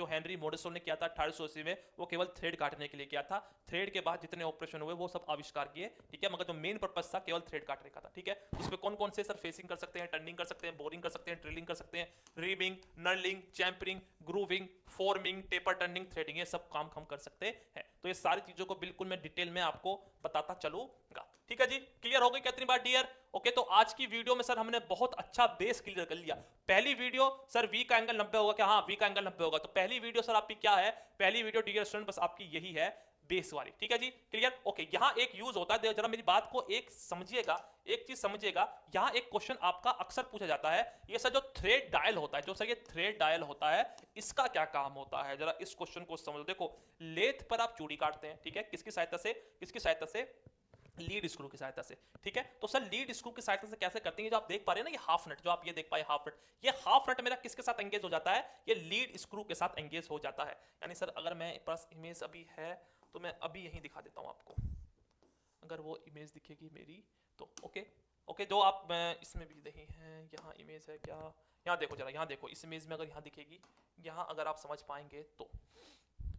हेनरी मोडेसोल ने किया था 1880 में, वो केवल थ्रेड काटने के लिए किया था। थ्रेड के बाद जितने ऑपरेशन हुए वो सब आविष्कार किए, ठीक है, मगर जो मेन पर्पस था केवल थ्रेड काटने का था, ठीक है। उसमें कौन कौन से सर, फेसिंग कर सकते हैं, टर्निंग कर सकते हैं, बोरिंग कर सकते हैं, ड्रिलिंग कर सकते हैं, reaming, knurling, chamfering, grooving, forming, taper turning, threading, ये सब काम हम कर सकते हैं। तो ये सारी चीजों को बिल्कुल मैं डिटेल में आपको बताता चलूंगा, ठीक है जी। क्लियर हो गई कितनी बार डियर? ओके, तो आज की वीडियो में सर हमने बहुत अच्छा बेस क्लियर कर लिया। पहली वीडियो सर वी का एंगल 90 होगा क्या? हाँ, वी का एंगल 90 होगा। तो पहली वीडियो सर आपकी क्या है, पहली वीडियो डियर स्टूडेंट बस आपकी यही है, बेस वाली, ठीक है जी। क्लियर? ओके, यहां एक यूज होता है, जरा मेरी बात को एक समझिएगा, एक चीज समझिएगा। यहां एक क्वेश्चन आपका अक्सर पूछा जाता है, ये सर जो थ्रेड डायल होता है, जो सर ये थ्रेड डायल होता है, इसका क्या काम होता है? जरा इस क्वेश्चन को समझो। देखो लेथ पर आप चूड़ी काटते हैं, ठीक है, किसकी सहायता से, किसकी सहायता से, लीड स्क्रू की सहायता से, ठीक है। तो सर लीड स्क्रू की सहायता से कैसे करते हैं, जो आप देख पा रहे हैं ना, ये हाफ नट, जो आप ये देख पाए हाफ नट, ये हाफ नट मेरा किसके साथ एंगेज हो जाता है, ये लीड स्क्रू के साथ एंगेज हो जाता है। यानी सर अगर मैं पास इमेज अभी है तो मैं अभी यहीं दिखा देता हूं आपको, अगर वो इमेज दिखेगी मेरी तो। ओके, जो आप इसमें भी नहीं है, यहाँ इमेज है क्या, यहाँ देखो जरा, यहाँ देखो, इस इमेज में अगर यहाँ दिखेगी, यहाँ अगर आप समझ पाएंगे तो,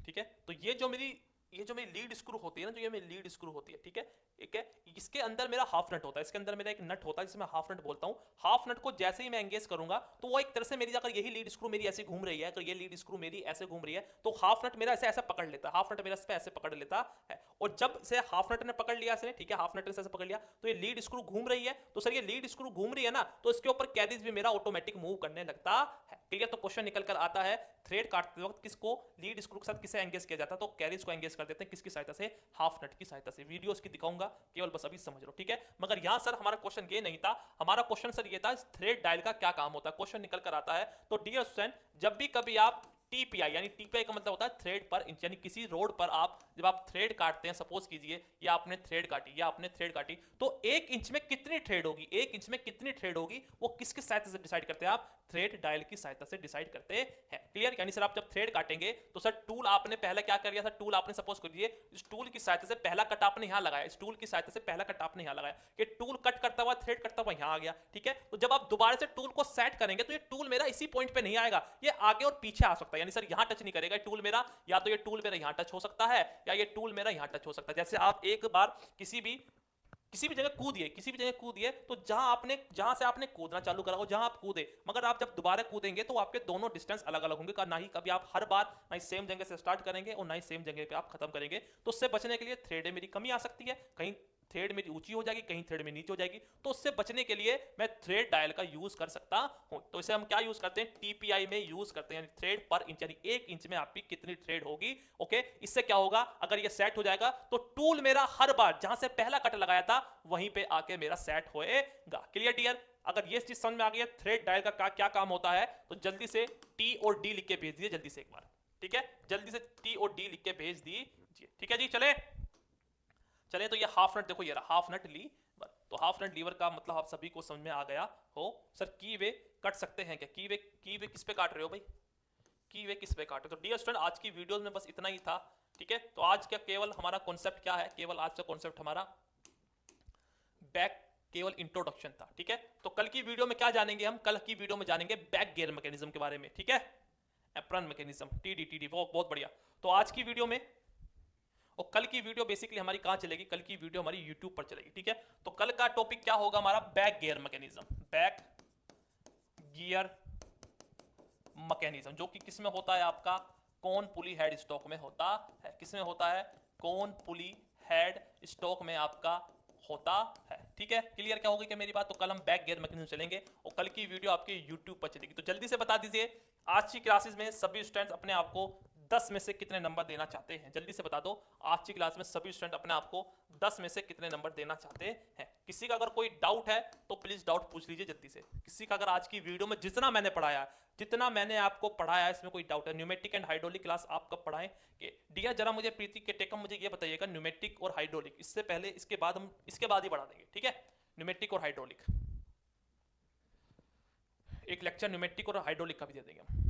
ठीक है। तो ये जो मेरी ये जो मेरी लीड स्क्रू होती है ना, जो ये मेरी लीड स्क्रू होती है, ठीक है, एक है, इसके अंदर मेरा हाफ नट होता है, इसके अंदर मेरा एक नट होता है जिसे मैं हाफ नट बोलता हूँ। हाफ नट को जैसे ही मैं एंगेज करूंगा तो वो एक तरह से मेरी, अगर यही लीड स्क्रू मेरी ऐसे घूम रही है, अगर ये लीड स्क्रू मेरी ऐसे घूम रही है तो हाफ नट मेरा ऐसे ऐसे पकड़ लेता है, हाफ नट मेरा इस पे ऐसे पकड़ लेता है। और जब से हाफ नट ने पकड़ लिया इसने, ठीक है, हाफ नट ने ऐसे पकड़ लिया तो ये लीड स्क्रू घूम रही है। तो सर ये लीड स्क्रू घूम रही है ना, तो इसके ऊपर कैरिज भी मेरा ऑटोमेटिक मूव करने लगता है। क्लियर? तो क्वेश्चन निकल कर आता है, थ्रेड काटते वक्त किसको लीड स्क्रू के साथ किसे एंगेज किया जाता है? तो कैरिज को एंगेज कर देते हैं, किसकी सहायता से? हाफ नट की सहायता से। वीडियोस की दिखाऊंगा, केवल बस अभी समझ लो, ठीक है। मगर यहां सर हमारा क्वेश्चन ये नहीं था, हमारा क्वेश्चन सर ये था थ्रेड डायल का क्या काम होता है। क्वेश्चन निकल कर आता है, तो डियर स्टूडेंट, जब भी कभी आप टीपीआई, यानी टीपीआई का मतलब होता है थ्रेड पर इंच, यानी किसी रोड पर आप जब आप थ्रेड काटते हैं, सपोज कीजिए या आपने थ्रेड काटी, या आपने थ्रेड काटी, तो 1 इंच में कितनी थ्रेड होगी, 1 इंच में कितनी थ्रेड होगी, वो किसकी सहायता से डिसाइड करते हैं? आप थ्रेड डायल की सहायता से डिसाइड करते हैं। क्लियर? यानी सर आप जब थ्रेड काटेंगे तो सर टूल आपने पहले क्या कर लिया था, टूल आपने सपोज कर दिए, इस टूल की सहायता से पहला कट आपने यहां लगाया, इस टूल की सहायता से पहला कट आपने यहां लगाया, ये टूल कट करता हुआ थ्रेड करता हुआ यहां आ गया, ठीक है। तो जब आप दोबारा से टूल को सेट करेंगे तो ये टूल मेरा इसी पॉइंट पे नहीं आएगा, ये आगे और पीछे आ सकता है, यानी सर यहां टच नहीं करेगा टूल मेरा, या तो ये टूल मेरा यहां टच हो सकता है या ये टूल मेरा यहां टच हो सकता है। जैसे आप एक बार किसी भी जगह कूदिए, किसी भी जगह कूदिए, तो जहां से आपने कूदना चालू करा हो, जहां आप कूदे, मगर आप जब दोबारा कूदेंगे तो आपके दोनों डिस्टेंस अलग अलग होंगे, ना ही कभी आप हर बार ना ही सेम जगह से स्टार्ट करेंगे और ना ही सेम जगह पे आप खत्म करेंगे। तो उससे बचने के लिए थ्रेड में मेरी कमी आ सकती है, कहीं थ्रेड मेरी ऊंची हो जाएगी, कहीं थ्रेड में नीचे हो जाएगी, तो उससे बचने के लिए मैं थ्रेड डायल का यूज कर सकता हूं। तो इसे हम क्या यूज करते हैं? टीपीआई में यूज करते हैं, यानी थ्रेड पर इंच, यानी 1 इंच में आपकी कितनी थ्रेड होगी। ओके, इससे क्या होगा, अगर ये सेट हो जाएगा तो टूल मेरा हर बार जहां से पहला कट लगाया था वहीं पे आके मेरा सेट होएगा। Clear dear? अगर ये चीज समझ में आ गई है थ्रेड डायल का क्या काम होता है, तो जल्दी से टी और डी लिख के भेज दीजिए, जल्दी से एक बार, ठीक है, जल्दी से टी और डी लिख के भेज दीजिए, ठीक है जी। चले तो ये हाफ नट देखो, ये रहा हाफ नट लीवर। तो हाफ नट लीवर का मतलब आप सभी को समझ में आ गया हो। सर की वे कट सकते हैं क्या? की वे किस पे काट रहे हो भाई? की वे किस पे काट रहे हो? तो डियर स्टूडेंट, आज की वीडियो में बस इतना ही था, ठीक है। तो आज का केवल हमारा कॉन्सेप्ट क्या है, केवल आज का कॉन्सेप्ट हमारा बैक, केवल इंट्रोडक्शन था, ठीक है। तो कल की वीडियो में क्या जानेंगे हम? कल की वीडियो में जानेंगे बैक गियर मैकेनिज्म के बारे में, ठीक है, एप्रन मैकेनिज्म, टीडी, वो बहुत बढ़िया। तो आज की वीडियो में, और कल की वीडियो बेसिकली हमारी कहां चलेगी? कल की वीडियो हमारी यूट्यूब पर चलेगी, ठीक है। तो कल का टॉपिक क्या होगा हमारा? Back gear mechanism, back gear mechanism, जो कि किसमें होता है आपका? कौन पुली हेड स्टॉक में होता है। किसमें होता है? कौन पुली हेड स्टॉक में आपका होता है, ठीक है। क्लियर क्या होगी क्या मेरी बात? तो कल हम बैक गियर मैकेनिज्म चलेंगे और कल की वीडियो आपके यूट्यूब पर चलेगी। तो जल्दी से बता दीजिए, आज की क्लासेस में सभी स्टूडेंट्स अपने आप को 10 में से कितने नंबर देना चाहते हैं? जल्दी से बता दो, आज की क्लास में सभी स्टूडेंट अपने आप को 10 में से कितने नंबर देना चाहते हैं? किसी का अगर कोई डाउट है तो प्लीज डाउट पूछ लीजिए जल्दी से। किसी का अगर आज की वीडियो में जितना मैंने पढ़ाया है, जितना मैंने आपको पढ़ाया है, इसमें कोई डाउट है? न्यूमेटिक एंड हाइड्रोलिक क्लास आप कब पढ़ाएं? डियर जरा मुझे प्रीति के टेकम मुझे ये बताइएगा, न्यूमेटिक और हाइड्रोलिक, इससे पहले इसके बाद हम इसके बाद ही बढ़ा देंगे, ठीक है। न्यूमेटिक और हाइड्रोलिक, एक लेक्चर न्यूमेटिक और हाइड्रोलिक का भी दे देंगे हम।